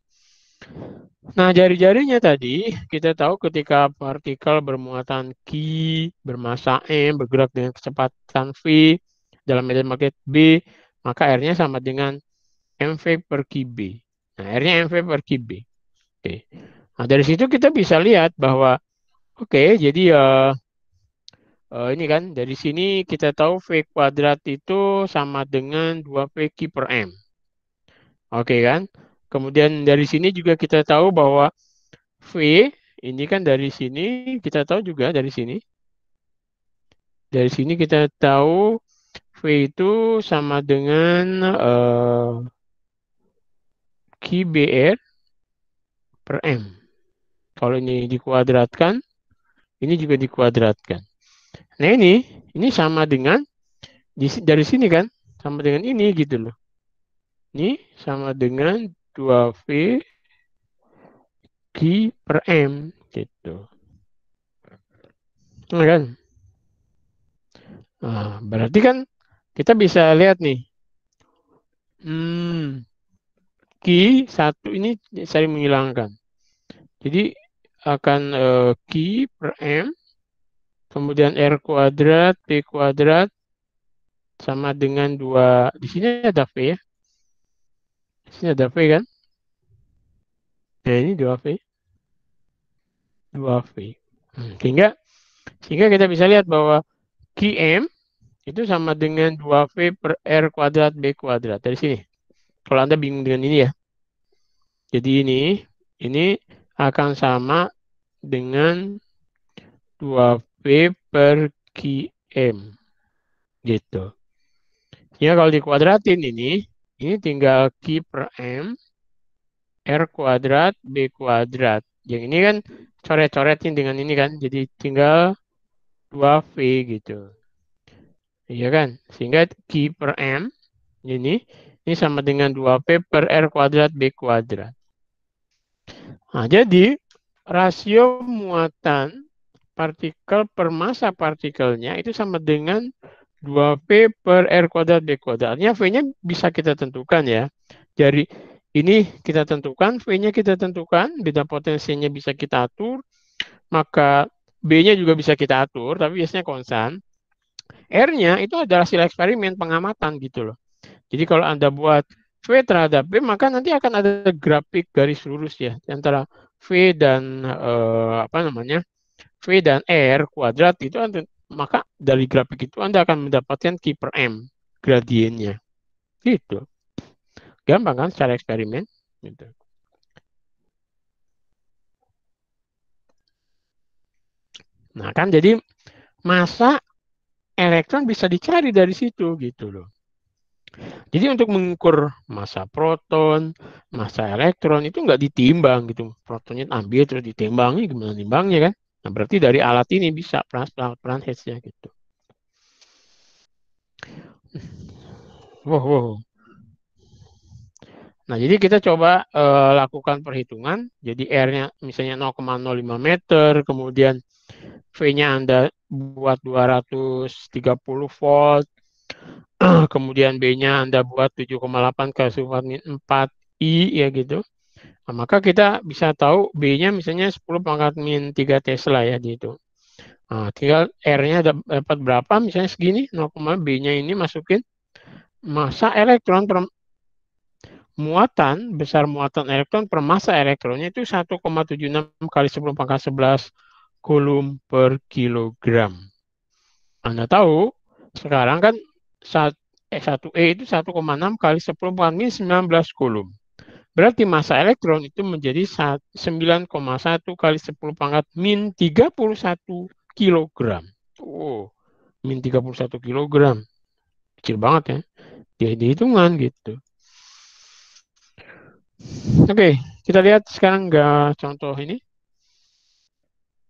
[SPEAKER 1] Nah, jari-jarinya tadi kita tahu ketika partikel bermuatan Q, bermasa M, bergerak dengan kecepatan V dalam medan magnet B, maka R-nya sama dengan mv per Kb. Nah, R-nya mv per Kb. Oke. Nah, dari situ kita bisa lihat bahwa oke, jadi ini kan dari sini kita tahu V kuadrat itu sama dengan 2V Q per M. Oke kan? Kemudian dari sini juga kita tahu bahwa V ini kan dari sini kita tahu juga dari sini. Dari sini kita tahu V itu sama dengan QBR per M. Kalau ini dikuadratkan, ini juga dikuadratkan. Nah ini sama dengan dari sini kan, sama dengan ini gitu loh. Ini sama dengan 2V Q per M gitu. Nah, kan? Nah, berarti kan kita bisa lihat nih. Q satu ini saling menghilangkan. Jadi akan Q per M, kemudian R kuadrat, P kuadrat, sama dengan 2. Di sini ada V ya. Di sini ada V kan. Nah ini 2V. 2V. Sehingga kita bisa lihat bahwa Qm itu sama dengan 2V per R kuadrat B kuadrat. Dari sini. Kalau Anda bingung dengan ini ya. Jadi ini akan sama dengan 2V per Qm. Gitu. Ya kalau dikuadratin ini tinggal Q per M, R kuadrat, B kuadrat. Yang ini kan coret-coretin dengan ini kan. Jadi tinggal 2V gitu. Iya kan? Sehingga Q per M ini sama dengan 2P per R kuadrat B kuadrat. Nah, jadi rasio muatan partikel per massa partikelnya itu sama dengan 2P per R kuadrat B kuadrat. Artinya V-nya bisa kita tentukan ya. Jadi ini kita tentukan, V-nya kita tentukan, beda potensinya bisa kita atur, maka B-nya juga bisa kita atur, tapi biasanya konstan. R-nya itu adalah hasil eksperimen pengamatan gitu loh. Jadi kalau Anda buat V terhadap B, maka nanti akan ada grafik garis lurus ya antara V dan V dan R kuadrat itu, maka dari grafik itu Anda akan mendapatkan Q per M gradiennya. Gitu. Gampang kan secara eksperimen gitu. Nah, kan jadi massa elektron bisa dicari dari situ gitu loh. Jadi untuk mengukur massa proton, massa elektron itu nggak ditimbang gitu. Protonnya ambil terus ditimbangnya, gimana timbangnya kan? Nah, berarti dari alat ini bisa Pranhead-nya gitu. Wow. Nah, jadi kita coba lakukan perhitungan. Jadi R-nya misalnya 0,05 meter, kemudian V-nya Anda buat 230 volt, kemudian B-nya Anda buat 7,8 kali 4 I ya gitu. Nah, maka kita bisa tahu B-nya misalnya 10 pangkat min 3 Tesla ya gitu. Nah, tinggal R-nya dapat berapa misalnya segini, 0, B-nya ini masukin massa elektron per besar muatan elektron per massa elektronnya itu 1,76 kali 10 pangkat 11 kulum per kilogram. Anda tahu sekarang kan 1E itu 1,6 kali 10 pangkat min 19 kulum. Berarti massa elektron itu menjadi 9,1 kali 10 pangkat min 31 kilogram. Oh, min 31 kilogram. Kecil banget ya. Di hitungan gitu. Oke, kita lihat sekarang contoh ini.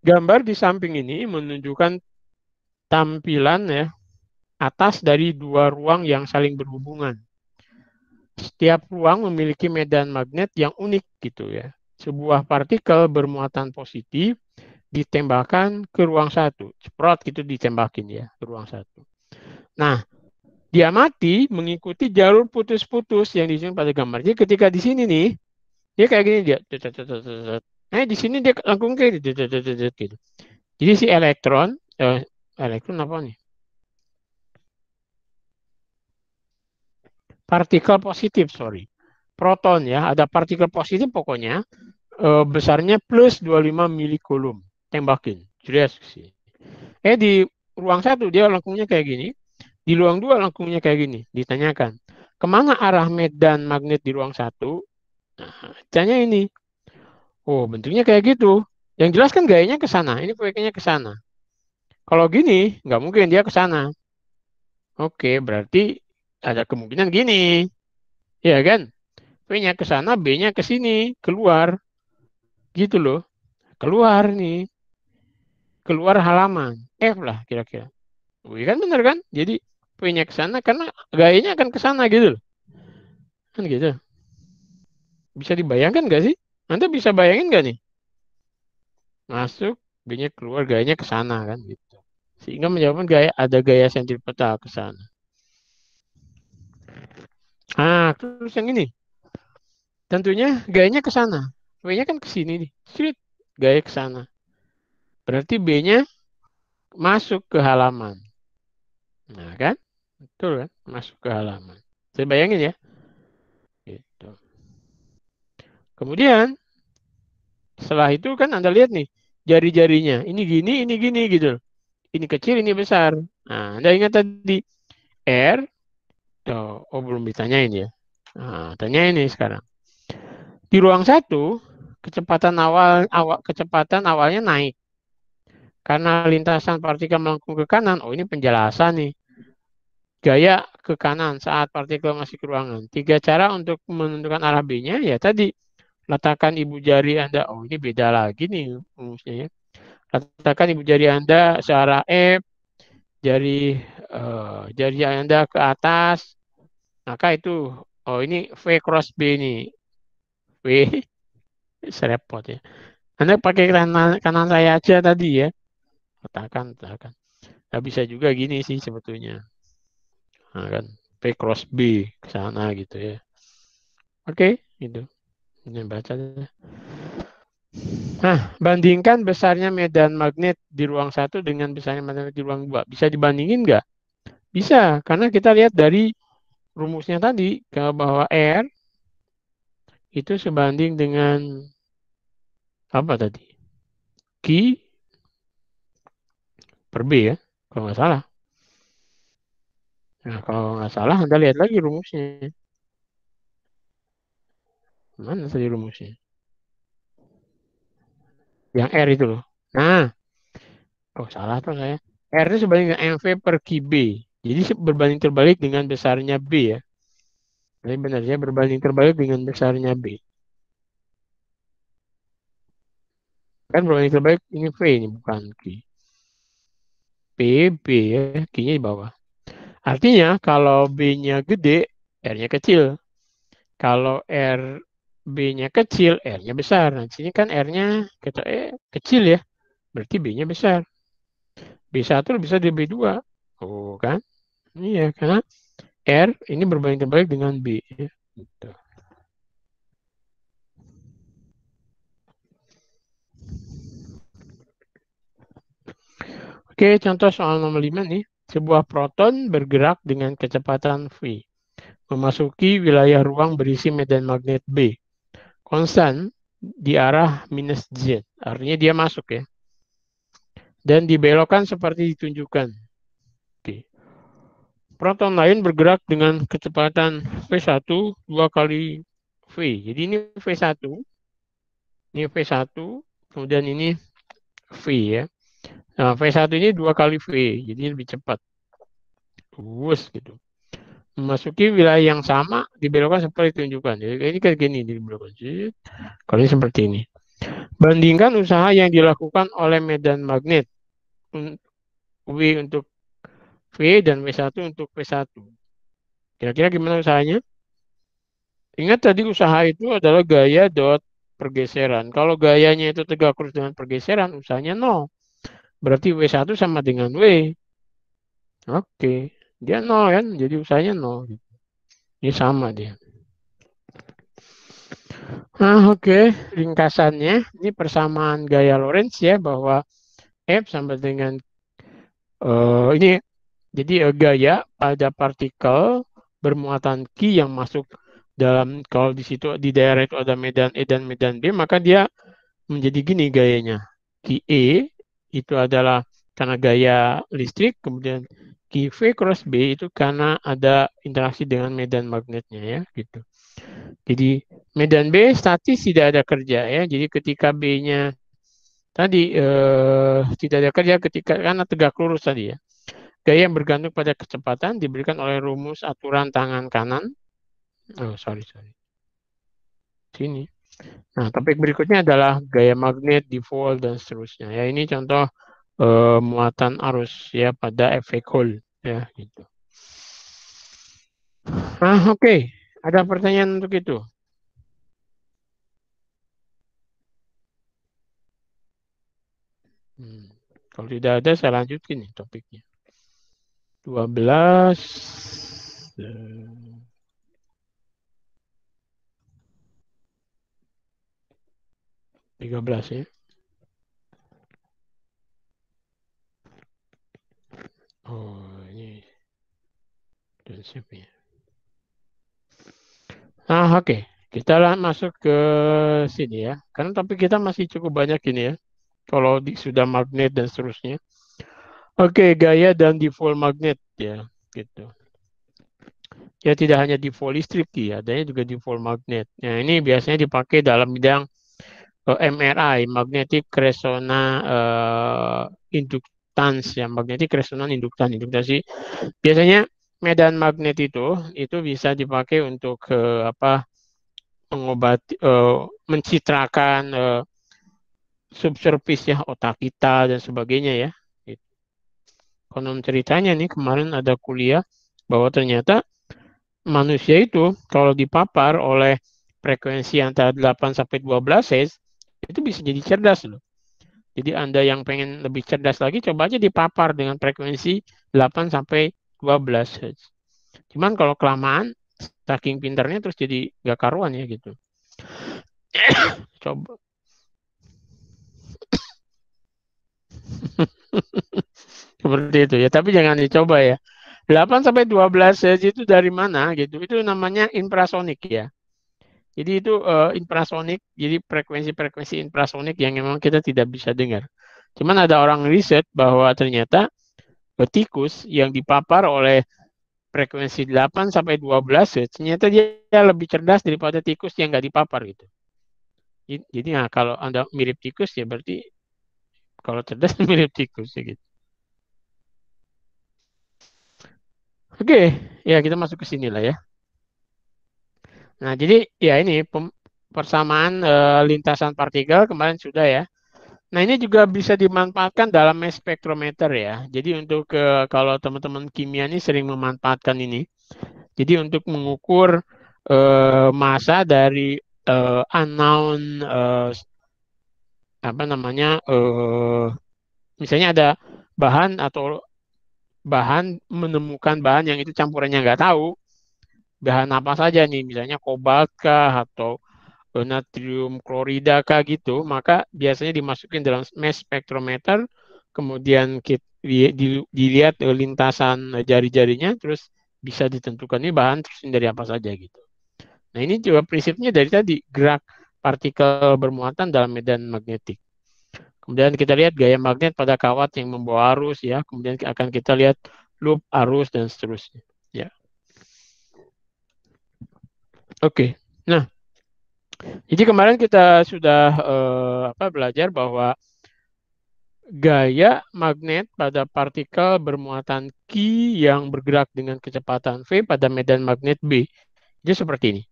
[SPEAKER 1] Gambar di samping ini menunjukkan tampilan ya atas dari dua ruang yang saling berhubungan. setiap ruang memiliki medan magnet yang unik gitu ya. Sebuah partikel bermuatan positif ditembakkan ke ruang satu, ceprot gitu ditembakin ya ke ruang satu. Nah, dia mati mengikuti jalur putus-putus yang disini pada gambar. Jadi ketika di sini nih, dia kayak gini dia. Di sini dia langsung kayak gitu. Jadi si elektron, elektron apa nih? Partikel positif, sorry. Proton ya, ada partikel positif pokoknya, besarnya plus 25 milikulum. Tembakin, jelas sih. Di ruang satu dia lengkungnya kayak gini, di ruang dua lengkungnya kayak gini. Ditanyakan, kemana arah medan magnet di ruang satu? Nah, tanya ini. Oh, bentuknya kayak gitu. Yang jelas kan gayanya ke sana. Ini proyeknya ke sana. Kalau gini, nggak mungkin dia ke sana. Oke, berarti ada kemungkinan gini. Ya kan? P-nya ke sana, B-nya ke sini, keluar. Gitu loh. Keluar nih. Keluar halaman. F lah kira-kira. Wih, kan bener kan? Jadi P-nya ke sana karena gayanya akan ke sana gitu loh. Kan gitu. Bisa dibayangkan nggak sih? Anda bisa bayangin nggak nih? Masuk, B-nya keluar, gayanya ke sana kan gitu. Sehingga menyebabkan ada gaya sentripetal ke sana. Terus yang ini. Tentunya gayanya ke sana. V-nya kan ke sini nih. Street, gaya ke sana. Berarti B-nya masuk ke halaman. Nah kan? Betul kan? Masuk ke halaman. Saya bayangin ya. Gitu. Kemudian setelah itu kan Anda lihat nih jari-jarinya. Ini gini gitu. Ini kecil, ini besar. Nah, Anda ingat tadi R. Belum ditanyain ya. Nah, tanya ini sekarang. Di ruang satu, kecepatan awalnya naik. Karena lintasan partikel melengkung ke kanan, ini penjelasan nih. Gaya ke kanan saat partikel masih ke ruangan. 3 cara untuk menentukan arah B-nya, ya tadi. Letakkan ibu jari Anda, ini beda lagi nih rumusnya ya. Letakkan ibu jari Anda searah F, jari Anda ke atas, maka itu, ini V cross B nih. V, serepot ya. Anda pakai kanan saya aja tadi ya. Letakkan. Nah, bisa juga gini sih sebetulnya. Nah, kan P cross B ke sana gitu ya. Oke, gitu. Ini baca. Nah, bandingkan besarnya medan magnet di ruang satu dengan besarnya medan magnet di ruang dua. Bisa dibandingin nggak? Bisa, karena kita lihat dari rumusnya tadi bahwa R itu sebanding dengan apa tadi? Q per B ya, kalau nggak salah. Nah, kalau nggak salah, Anda lihat lagi rumusnya. Mana tadi rumusnya? Yang R itu loh. Nah, salah tuh saya. R itu sebanding dengan MV per QB. Jadi berbanding terbalik dengan besarnya B ya. Jadi benar ya, berbanding terbalik dengan besarnya B. Kan berbanding terbalik ini V ini bukan Q. P, B ya, Q-nya di bawah. Artinya kalau B-nya gede, R-nya kecil. Kalau R B-nya kecil, R-nya besar. Nah, di sini kan R-nya kecil ya. Berarti B-nya besar. B1 bisa di B2. Oh kan? Iya, karena R ini berbanding terbalik dengan B. Ya. Gitu. Oke, contoh soal nomor 5 nih. Sebuah proton bergerak dengan kecepatan v. Memasuki wilayah ruang berisi medan magnet B. Konstan di arah minus Z. Artinya dia masuk ya. Dan dibelokkan seperti ditunjukkan. Oke. Proton lain bergerak dengan kecepatan V1 2 kali V. Jadi ini V1. Ini V1. Kemudian ini V ya. Nah, V1 ini 2 kali V. Jadi lebih cepat. Terus gitu. Memasuki wilayah yang sama dibelokkan seperti ditunjukkan. Jadi ini kayak gini dibelokkan. Kalau ini seperti ini. Bandingkan usaha yang dilakukan oleh medan magnet W untuk V dan W1 untuk V1. Kira-kira gimana usahanya? Ingat tadi usaha itu adalah gaya dot pergeseran. Kalau gayanya itu tegak lurus dengan pergeseran, usahanya 0. Berarti W1 sama dengan W. Oke. Dia 0 kan, jadi usahanya 0. Ini sama dia. Nah, oke. Ringkasannya, ini persamaan gaya Lorentz ya, bahwa F sama dengan ini. Jadi gaya pada partikel bermuatan Q yang masuk dalam, kalau di situ di daerah itu ada medan E dan medan B, maka dia menjadi gini gayanya. QE itu adalah karena gaya listrik, kemudian QV cross B itu karena ada interaksi dengan medan magnetnya ya gitu. Jadi medan B statis tidak ada kerja ya. Jadi ketika B-nya tadi tidak ada kerja ketika karena tegak lurus tadi ya. Gaya yang bergantung pada kecepatan diberikan oleh rumus aturan tangan kanan. Oh, sorry. Sini. Nah, topik berikutnya adalah gaya magnet, dipole, dan seterusnya. Ya, ini contoh muatan arus ya pada efek Hall ya gitu. Nah, oke. Ada pertanyaan untuk itu? Kalau tidak ada, saya lanjutkan nih topiknya. 12 13 ya. Oh, ini prinsipnya. Nah, oke. Kita masuk ke sini ya. Karena topik kita masih cukup banyak ini ya. Kalau sudah magnet dan seterusnya. Oke, gaya dan dipole magnet ya, gitu. Ya tidak hanya dipole listrik ya, adanya juga dipole magnet. Nah, ini biasanya dipakai dalam bidang MRI, magnetic resonance inductance ya, magnetic resonance inductance, induktasi. Biasanya medan magnet itu bisa dipakai untuk mengobati, mencitrakan subsurface ya otak kita dan sebagainya ya. Konon ceritanya nih kemarin ada kuliah bahwa ternyata manusia itu kalau dipapar oleh frekuensi antara 8 sampai 12 Hz itu bisa jadi cerdas loh. Jadi Anda yang pengen lebih cerdas lagi coba aja dipapar dengan frekuensi 8 sampai 12 Hz. Cuman kalau kelamaan saking pintarnya terus jadi gak karuan ya gitu. Coba. Seperti itu ya, tapi jangan dicoba ya. 8 sampai 12 Hz itu dari mana gitu? Itu namanya infrasonik ya. Jadi itu infrasonik, jadi frekuensi-frekuensi infrasonik yang memang kita tidak bisa dengar. Cuman ada orang riset bahwa ternyata tikus yang dipapar oleh frekuensi 8 sampai 12 Hz, ternyata dia lebih cerdas daripada tikus yang nggak dipapar gitu. Jadi nah, kalau Anda mirip tikus ya berarti kalau cerdas mirip tikus ya gitu. Oke, ya kita masuk ke sini lah ya. Nah, jadi ya ini persamaan lintasan partikel kemarin sudah ya. Nah, ini juga bisa dimanfaatkan dalam mass spectrometer ya. Jadi untuk kalau teman-teman kimia ini sering memanfaatkan ini. Jadi untuk mengukur massa dari unknown misalnya ada bahan atau menemukan bahan yang itu campurannya nggak tahu bahan apa saja nih, misalnya kobalt kah atau natrium klorida kah gitu, maka biasanya dimasukin dalam mass spectrometer, kemudian dilihat lintasan jari-jarinya, terus bisa ditentukan ini bahan terus dari apa saja gitu. Nah ini juga prinsipnya dari tadi gerak partikel bermuatan dalam medan magnetik. Kemudian kita lihat gaya magnet pada kawat yang membawa arus ya, kemudian akan kita lihat loop arus dan seterusnya. Ya. Oke. Nah, jadi kemarin kita sudah belajar bahwa gaya magnet pada partikel bermuatan Q yang bergerak dengan kecepatan V pada medan magnet B. Jadi seperti ini.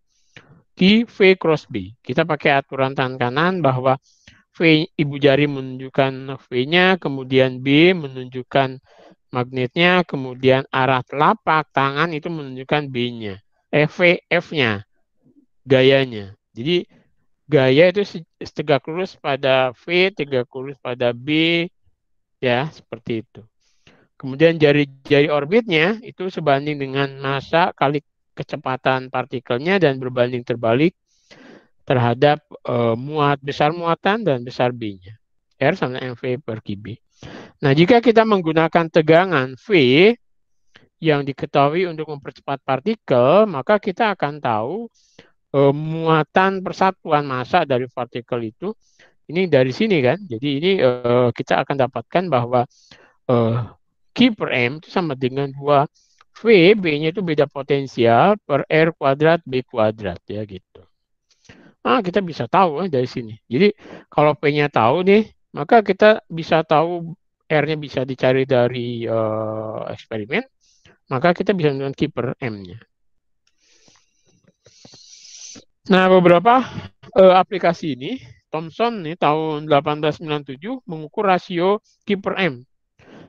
[SPEAKER 1] Q V cross B. Kita pakai aturan tangan kanan bahwa V ibu jari menunjukkan V-nya, kemudian B menunjukkan magnetnya, kemudian arah telapak tangan itu menunjukkan B-nya. V F-nya. gayanya. Jadi gaya itu tegak lurus pada V, tegak lurus pada B, ya seperti itu. Kemudian jari-jari orbitnya itu sebanding dengan massa kali kecepatan partikelnya dan berbanding terbalik terhadap besar muatan dan besar B-nya. R sama mv per kb. Nah, jika kita menggunakan tegangan V yang diketahui untuk mempercepat partikel, maka kita akan tahu muatan persatuan massa dari partikel itu. Ini dari sini kan. Jadi ini kita akan dapatkan bahwa Q per M itu sama dengan 2 V, B-nya itu beda potensial per R kuadrat B kuadrat ya gitu. Kita bisa tahu dari sini. Jadi kalau P-nya tahu nih, maka kita bisa tahu R-nya bisa dicari dari eksperimen, maka kita bisa menggunakan Q per M-nya. Nah, beberapa aplikasi ini, Thomson nih tahun 1897 mengukur rasio Q per M.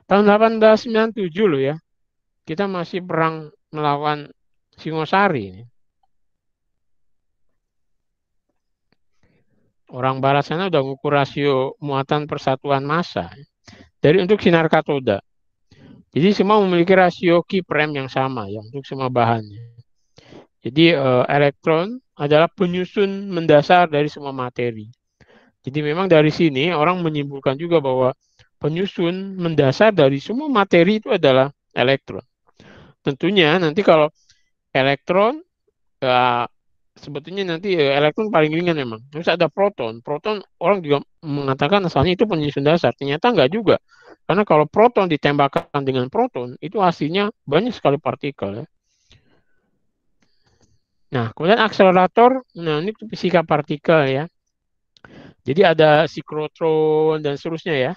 [SPEAKER 1] Tahun 1897 loh ya, kita masih perang melawan Singosari ini. Orang barat sana udah mengukur rasio muatan persatuan massa dari untuk sinar katoda. Jadi semua memiliki rasio Q per M yang sama ya untuk semua bahannya. Jadi elektron adalah penyusun mendasar dari semua materi. Jadi memang dari sini orang menyimpulkan juga bahwa penyusun mendasar dari semua materi itu adalah elektron. Tentunya nanti kalau elektron sebetulnya nanti elektron paling ringan memang. Terus ada proton. Proton orang juga mengatakan asalnya itu penyusun dasar. Ternyata enggak juga. Karena kalau proton ditembakkan dengan proton, itu hasilnya banyak sekali partikel ya. Nah, kemudian akselerator, nah ini fisika partikel ya. Jadi ada siklotron dan seterusnya ya.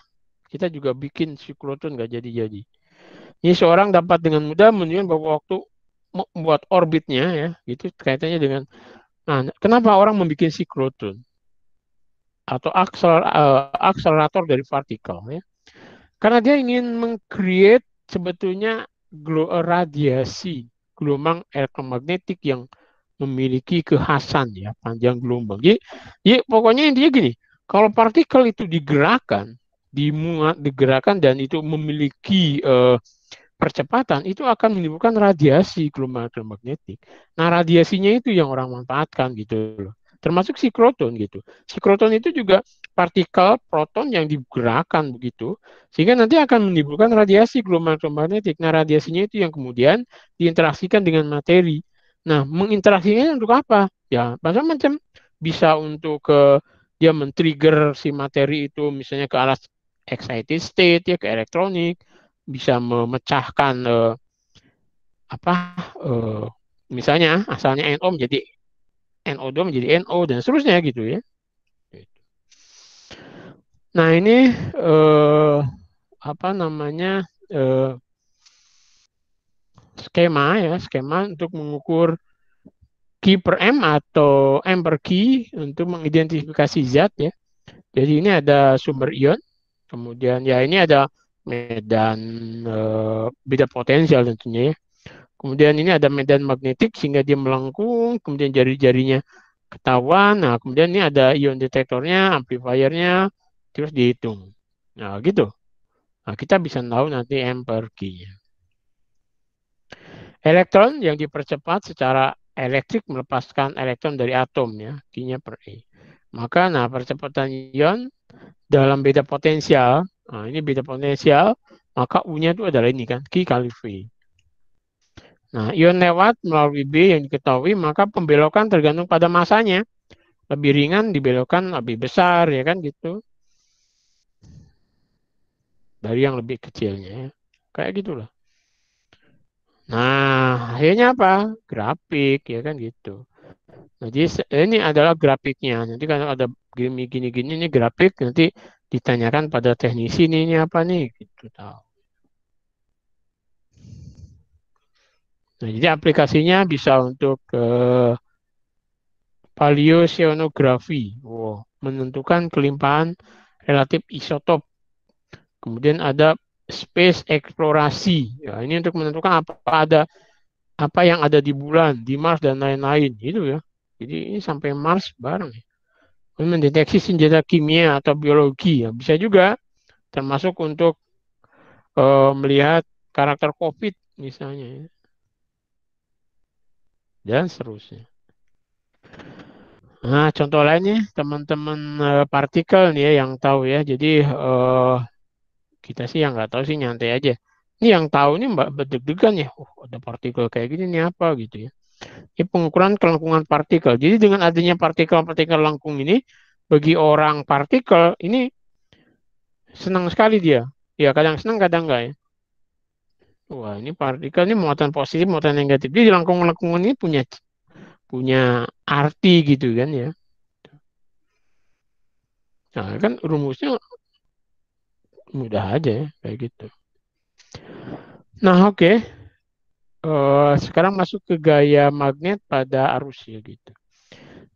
[SPEAKER 1] Kita juga bikin siklotron nggak jadi-jadi. Ini seorang dapat dengan mudah menunjukkan bahwa waktu membuat orbitnya ya, itu kaitannya dengan kenapa orang membuat siklotron atau akselerator dari partikel ya. Karena dia ingin meng-create sebetulnya radiasi gelombang elektromagnetik yang memiliki kekhasan ya panjang gelombang. Jadi pokoknya intinya gini, kalau partikel itu digerakkan, digerakkan dan itu memiliki percepatan, itu akan menimbulkan radiasi gelombang elektromagnetik. Nah, radiasinya itu yang orang manfaatkan gitu loh. Termasuk sikloton gitu. Sikloton itu juga partikel proton yang digerakkan begitu, sehingga nanti akan menimbulkan radiasi gelombang elektromagnetik. Nah, radiasinya itu yang kemudian diinteraksikan dengan materi. Nah, menginteraksinya untuk apa? Ya, macam-macam. Bisa untuk dia men-trigger si materi itu misalnya ke arah excited state ya, ke elektronik, bisa memecahkan misalnya asalnya NO menjadi NO2 menjadi NO dan seterusnya gitu ya. Nah, ini apa namanya skema untuk mengukur Q per M atau M per Q untuk mengidentifikasi zat ya. Jadi ini ada sumber ion, kemudian ya ini ada medan beda potensial tentunya ya. Kemudian ini ada medan magnetik sehingga dia melengkung, kemudian jari-jarinya ketahuan. Nah, kemudian ini ada ion detektornya, amplifiernya, terus dihitung. Nah, gitu. Nah, kita bisa tahu nanti M per Q-nya. Elektron yang dipercepat secara elektrik melepaskan elektron dari atom ya, Q-nya per E. Maka nah percepatan ion dalam beda potensial, nah ini beda potensial, maka U-nya itu adalah ini kan, Q kali V. Nah, ion lewat melalui B yang diketahui, maka pembelokan tergantung pada masanya. Lebih ringan dibelokkan lebih besar ya kan gitu. Dari yang lebih kecilnya ya. Kayak gitulah. Nah, akhirnya apa? Grafik ya kan gitu. Nah, jadi ini adalah grafiknya. Nanti kalau ada gini-gini ini grafik nanti ditanyakan pada teknisi ini apa nih gitu tahu. Nah, jadi aplikasinya bisa untuk paleoceanografi, menentukan kelimpahan relatif isotop. Kemudian ada space eksplorasi. Ya, ini untuk menentukan apa yang ada di bulan, di Mars dan lain-lain, gitu ya. Jadi ini sampai Mars bareng ya. Mendeteksi senjata kimia atau biologi ya. Bisa juga termasuk untuk melihat karakter COVID misalnya ya. Dan seterusnya. Nah, contoh lainnya teman-teman partikel nih ya yang tahu ya. Jadi kita sih yang nggak tahu sih nyantai aja. Ini yang tahu nih mbak berdeg-degan ya. Oh, ada partikel kayak gini nih apa gitu ya. Ini pengukuran kelangkungan partikel. Jadi dengan adanya partikel-partikel langkung ini, bagi orang partikel ini senang sekali dia. Ya kadang senang kadang enggak ya. Wah ini partikel ini muatan positif, muatan negatif. Jadi langkung-langkungan ini punya punya arti gitu kan ya. Nah kan rumusnya mudah aja ya kayak gitu. Nah oke. Sekarang masuk ke gaya magnet pada arus ya gitu.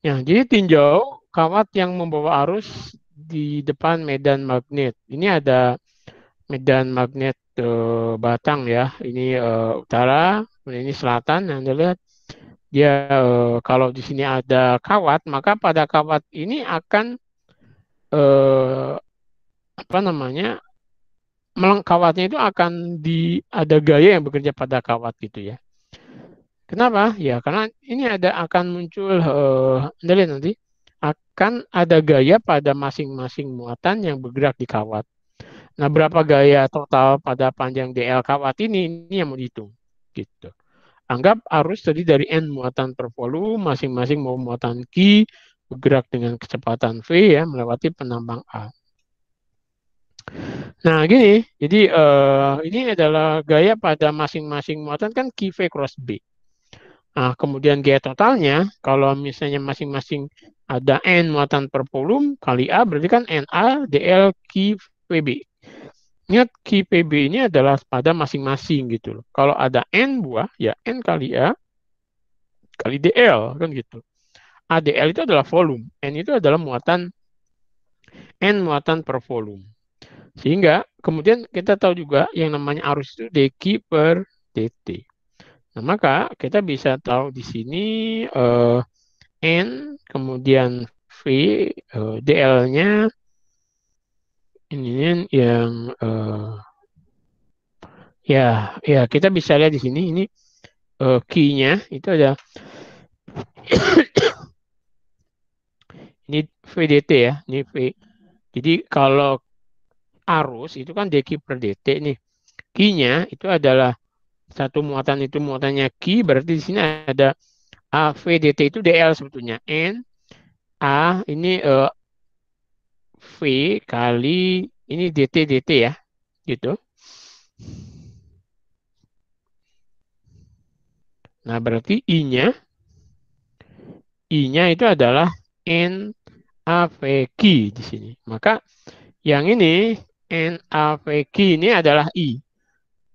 [SPEAKER 1] Ya, jadi tinjau kawat yang membawa arus di depan medan magnet. Ini ada medan magnet Batang ya. Ini utara, kemudian ini selatan. Nah, Anda lihat dia kalau di sini ada kawat, maka pada kawat ini akan eh, apa namanya? Kawatnya itu akan ada gaya yang bekerja pada kawat gitu ya. Kenapa? Ya, karena ini akan muncul Anda lihat nanti akan ada gaya pada masing-masing muatan yang bergerak di kawat. Nah, berapa gaya total pada panjang DL kawat ini yang mau dihitung. Gitu. Anggap arus tadi dari N muatan per volume, masing-masing mau muatan Q, bergerak dengan kecepatan V ya, melewati penambang A. Nah, gini, jadi ini adalah gaya pada masing-masing muatan kan Q, V, cross B. Nah, kemudian gaya totalnya, kalau misalnya masing-masing ada N muatan per volume kali A, berarti kan NA DL Q, VB. Ingat QPB ini adalah pada masing-masing gitu loh. Kalau ada N buah, ya N kali A kali DL kan gitu. ADL itu adalah volume, N itu adalah N muatan per volume. Sehingga kemudian kita tahu juga yang namanya arus itu dQ per dt. Nah, maka kita bisa tahu di sini N kemudian V DL-nya ini yang ya kita bisa lihat di sini ini key-nya itu ada ini VDT ya, ini V. Jadi kalau arus itu kan dq per dt nih. Q-nya itu adalah satu muatan itu muatannya Q, berarti di sini ada A V dt itu DL sebetulnya. N A ini V kali ini dt ya, gitu. Nah, berarti I-nya itu adalah N AVQ di sini. Maka yang ini NAVQ ini adalah I.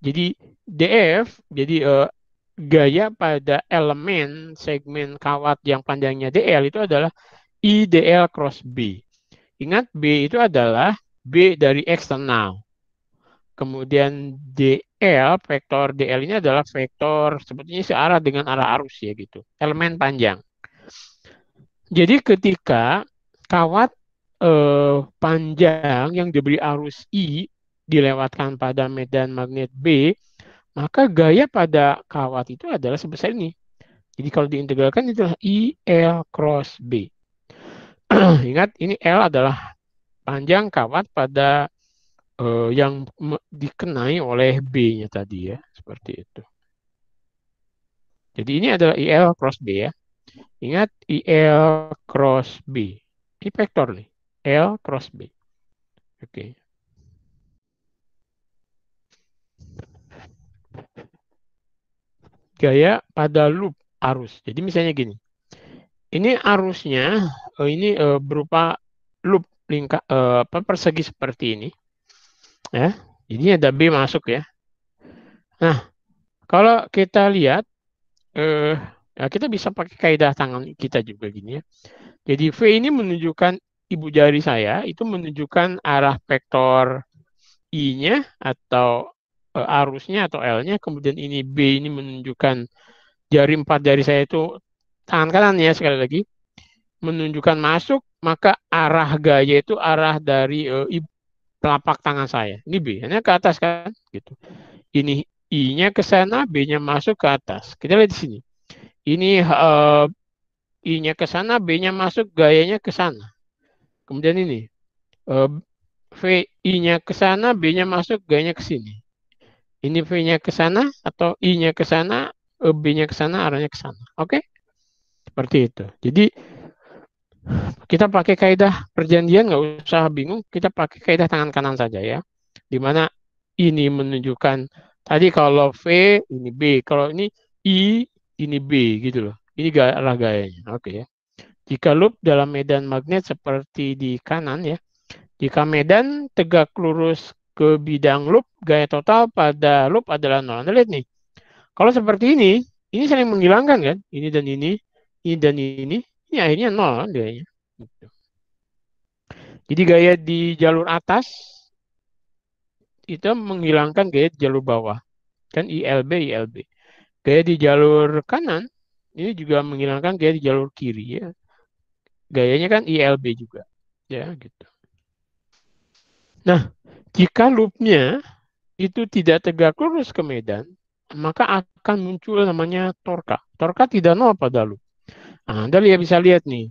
[SPEAKER 1] Jadi DF, jadi gaya pada elemen segmen kawat yang panjangnya DL itu adalah IDL cross B. Ingat B itu adalah B dari eksternal. Kemudian DL, vektor DL ini adalah vektor sebetulnya searah dengan arah arus ya gitu. Elemen panjang. Jadi ketika kawat panjang yang diberi arus I dilewatkan pada medan magnet B, maka gaya pada kawat itu adalah sebesar ini. Jadi kalau diintegralkan itulah IL cross B. Ingat ini L adalah panjang kawat pada yang dikenai oleh B-nya tadi ya, seperti itu. Jadi ini adalah IL cross B ya. Ingat IL cross B. Ini vektor nih. L cross B. Oke. Gaya pada loop arus. Jadi misalnya gini. Ini arusnya ini berupa loop persegi seperti ini. Ya. Jadi ada B masuk ya. Nah, kalau kita lihat ya kita bisa pakai kaidah tangan kita juga gini ya. Jadi V ini menunjukkan ibu jari saya itu menunjukkan arah vektor I-nya atau arusnya atau L-nya. Kemudian ini B ini menunjukkan jari 4 jari saya itu tangan kanan ya sekali lagi, menunjukkan masuk, maka arah gaya itu arah dari telapak tangan saya. Ini B-nya ke atas kan, gitu. Ini I-nya ke sana, B-nya masuk ke atas. Kita lihat di sini. Ini I-nya ke sana, B-nya masuk, gayanya ke sana. Kemudian ini V-I-nya ke sana, B-nya masuk, gayanya ke sini. Ini V-nya ke sana atau I-nya ke sana, B-nya ke sana, arahnya ke sana. Oke? Seperti itu. Jadi kita pakai kaidah perjanjian, nggak usah bingung. Kita pakai kaidah tangan kanan saja ya. Dimana ini menunjukkan tadi kalau V ini B, kalau ini I ini B gitu loh. Ini arah gayanya. Oke ya. Jika loop dalam medan magnet seperti di kanan ya. Jika medan tegak lurus ke bidang loop, gaya total pada loop adalah 0. Anda lihat nih. Kalau seperti ini saling menghilangkan kan? Ini dan ini dan ini akhirnya 0 kan gayanya. Gitu. Jadi gaya di jalur atas itu menghilangkan gaya di jalur bawah. Kan ILB, ILB. Gaya di jalur kanan ini juga menghilangkan gaya di jalur kiri ya. Gayanya kan ILB juga. Ya, gitu. Nah, jika loopnya itu tidak tegak lurus ke medan, maka akan muncul namanya torka. Torka tidak nol pada loop. Nah, Anda bisa lihat nih.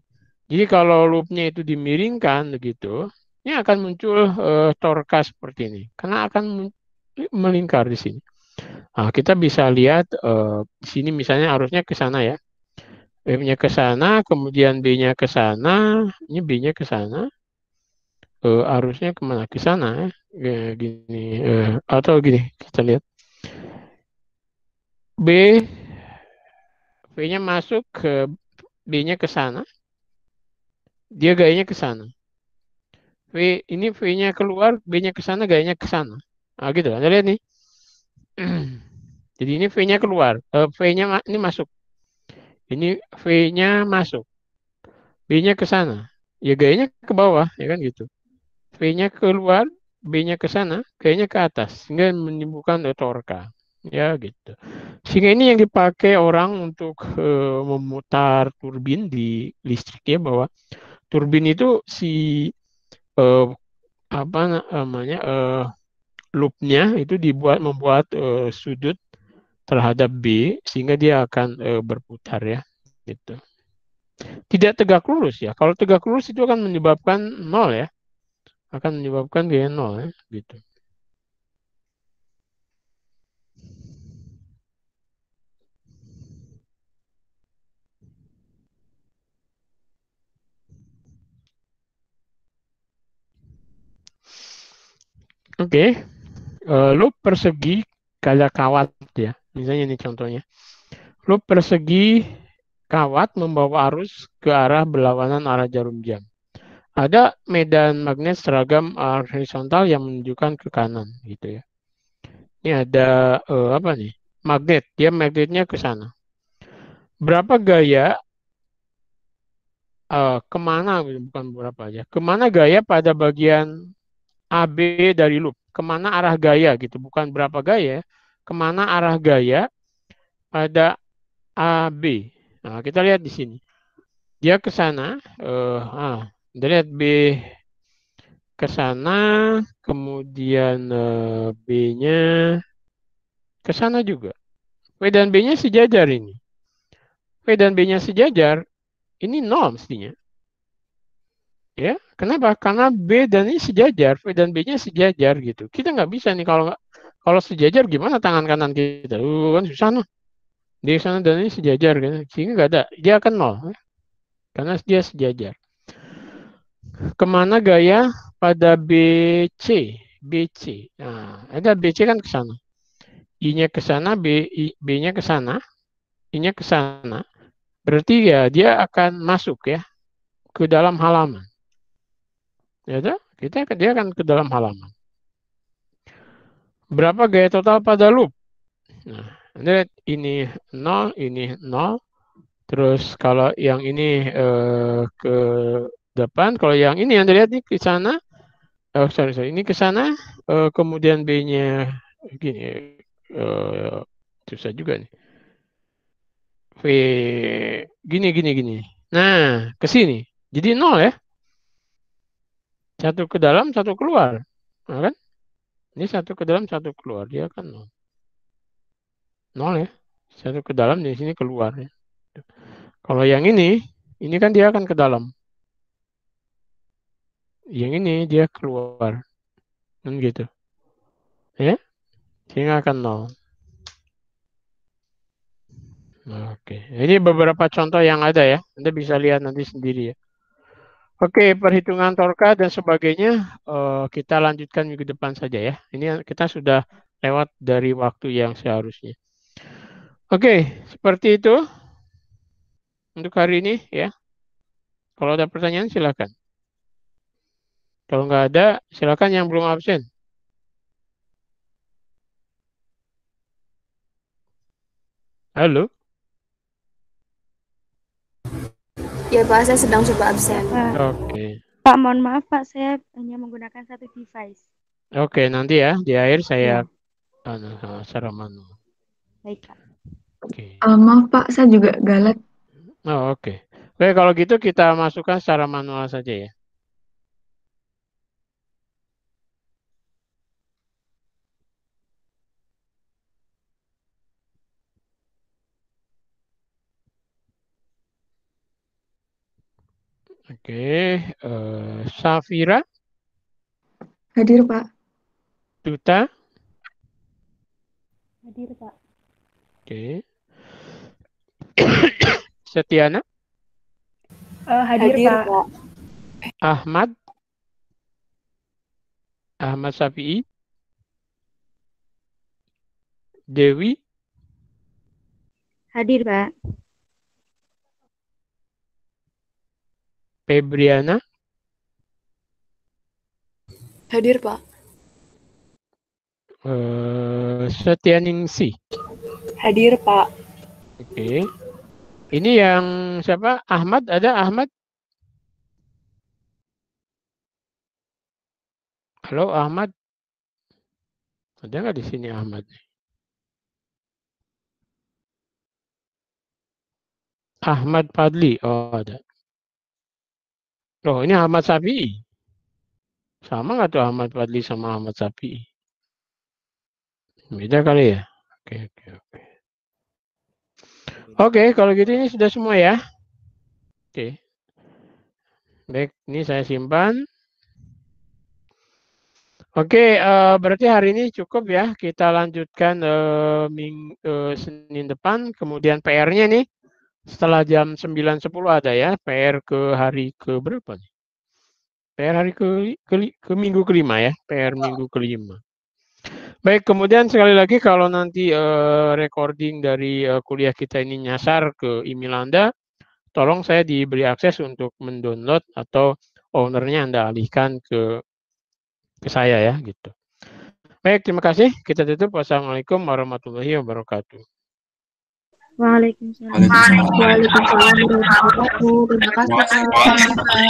[SPEAKER 1] Jadi kalau loopnya itu dimiringkan begitu, ini akan muncul torka seperti ini. Karena akan melingkar di sini. Nah, kita bisa lihat di sini misalnya arusnya ke sana ya. B-nya ke sana, kemudian B-nya ke sana, ini B-nya ke sana. Arusnya kemana? Ke sana ya. Gini atau gini, kita lihat. B, V-nya masuk ke B-nya ke sana. Dia gayanya ke sana. Ini V-nya keluar, B-nya ke sana, gayanya ke sana. Nah, gitu. Anda lihat nih. Jadi ini V-nya keluar, V-nya ini masuk. Ini V-nya masuk. B-nya ke sana. Ya gayanya ke bawah, ya kan gitu. V-nya keluar, B-nya ke sana, gayanya ke atas. Sehingga menimbulkan torka. Ya gitu. Sehingga ini yang dipakai orang untuk memutar turbin di listrik ya, bahwa turbin itu si apa namanya loopnya itu membuat sudut terhadap B sehingga dia akan berputar ya gitu. Tidak tegak lurus ya. Kalau tegak lurus itu akan menyebabkan nol ya. Akan menyebabkan gaya nol ya gitu. Oke. Loop persegi kayak kawat ya. Misalnya ini contohnya. Loop persegi kawat membawa arus ke arah berlawanan arah jarum jam. Ada medan magnet seragam horizontal yang menunjukkan ke kanan gitu ya. Ini ada apa nih? Magnet, dia magnetnya ke sana. Berapa gaya kemana? Bukan berapa aja. Kemana gaya pada bagian AB dari loop? Kemana arah gaya gitu? Bukan berapa gaya. Kemana arah gaya pada AB? Nah, kita lihat di sini. Dia ke sana. Kita lihat B ke sana, kemudian B-nya ke sana juga. V dan B-nya sejajar ini. V dan B-nya sejajar, ini nol mestinya. Ya, kenapa? Karena B dan ini sejajar, V dan B-nya sejajar gitu. Kita nggak bisa nih kalau sejajar gimana tangan kanan kita? Kan susah nih. Di sana dan ini sejajar kan. Sehingga nggak ada, dia akan nol. Ya. Karena dia sejajar. Kemana gaya pada BC? BC. Nah, ada BC kan ke sana. I-nya ke sana, B-nya ke sana, I-nya ke sana. Berarti ya dia akan masuk ya ke dalam halaman. Ya, dia akan ke dalam halaman. Berapa gaya total pada loop? Nah, lihat ini 0, ini 0. Terus kalau yang ini ke depan, kalau yang ini Anda lihat nih ke sana, sorry, ini ke sana, kemudian B-nya gini, susah juga nih. V gini. Nah, ke sini. Jadi 0 ya. Satu ke dalam, satu keluar. Nah, kan? Ini satu ke dalam, satu keluar. Dia kan 0. 0 ya. Satu ke dalam, di sini keluar ya. Kalau yang ini kan dia akan ke dalam. Yang ini dia keluar. Kan gitu. Ya. Sehingga akan 0. Oke. Ini beberapa contoh yang ada ya. Anda bisa lihat nanti sendiri ya. Oke, perhitungan torka dan sebagainya kita lanjutkan minggu depan saja ya. Ini kita sudah lewat dari waktu yang seharusnya. Oke, seperti itu untuk hari ini ya. Kalau ada pertanyaan silakan. Kalau nggak ada, silakan yang belum absen. Halo?
[SPEAKER 2] Ya Pak, saya sedang coba absen.
[SPEAKER 1] Oke.
[SPEAKER 3] Pak, mohon maaf Pak, saya hanya menggunakan satu device.
[SPEAKER 1] Oke, nanti ya di akhir saya
[SPEAKER 3] Ya.
[SPEAKER 1] secara manual.
[SPEAKER 3] Baik Pak.
[SPEAKER 1] Oke.
[SPEAKER 4] Maaf Pak, saya juga galat.
[SPEAKER 1] Oh, oke. Oke, kalau gitu kita masukkan secara manual saja ya. Oke, Safira,
[SPEAKER 4] Hadir Pak.
[SPEAKER 1] Duta,
[SPEAKER 3] Hadir Pak.
[SPEAKER 1] oke. Setiana,
[SPEAKER 3] Hadir Pak.
[SPEAKER 1] Ahmad Syafi'i, Dewi,
[SPEAKER 3] Hadir Pak.
[SPEAKER 1] Febriana,
[SPEAKER 2] Hadir Pak.
[SPEAKER 1] Setianingsih.
[SPEAKER 2] Hadir Pak.
[SPEAKER 1] Oke. Ini yang siapa? Ahmad, ada Ahmad? Halo Ahmad. Ada nggak di sini Ahmad? Ahmad Fadli. Oh, ada. Oh, ini Ahmad Syafi'i. Sama nggak tuh Ahmad Fadli sama Ahmad Syafi'i? Beda kali ya? Oke. Oke, kalau gitu ini sudah semua ya. Oke. Baik, ini saya simpan. Oke, berarti hari ini cukup ya. Kita lanjutkan Senin depan. Kemudian PR-nya nih setelah jam 9.10 ada ya. PR ke hari ke berapa nih? PR hari ke minggu kelima ya. PR minggu kelima. Baik, kemudian sekali lagi kalau nanti recording dari kuliah kita ini nyasar ke email Anda, tolong saya diberi akses untuk mendownload atau ownernya Anda alihkan ke saya ya gitu. Baik, terima kasih. Kita tutup. Wassalamualaikum warahmatullahi wabarakatuh.
[SPEAKER 3] Waalaikumsalam.
[SPEAKER 2] Waalaikumsalam warahmatullahi wabarakatuh. Terima kasih Pak.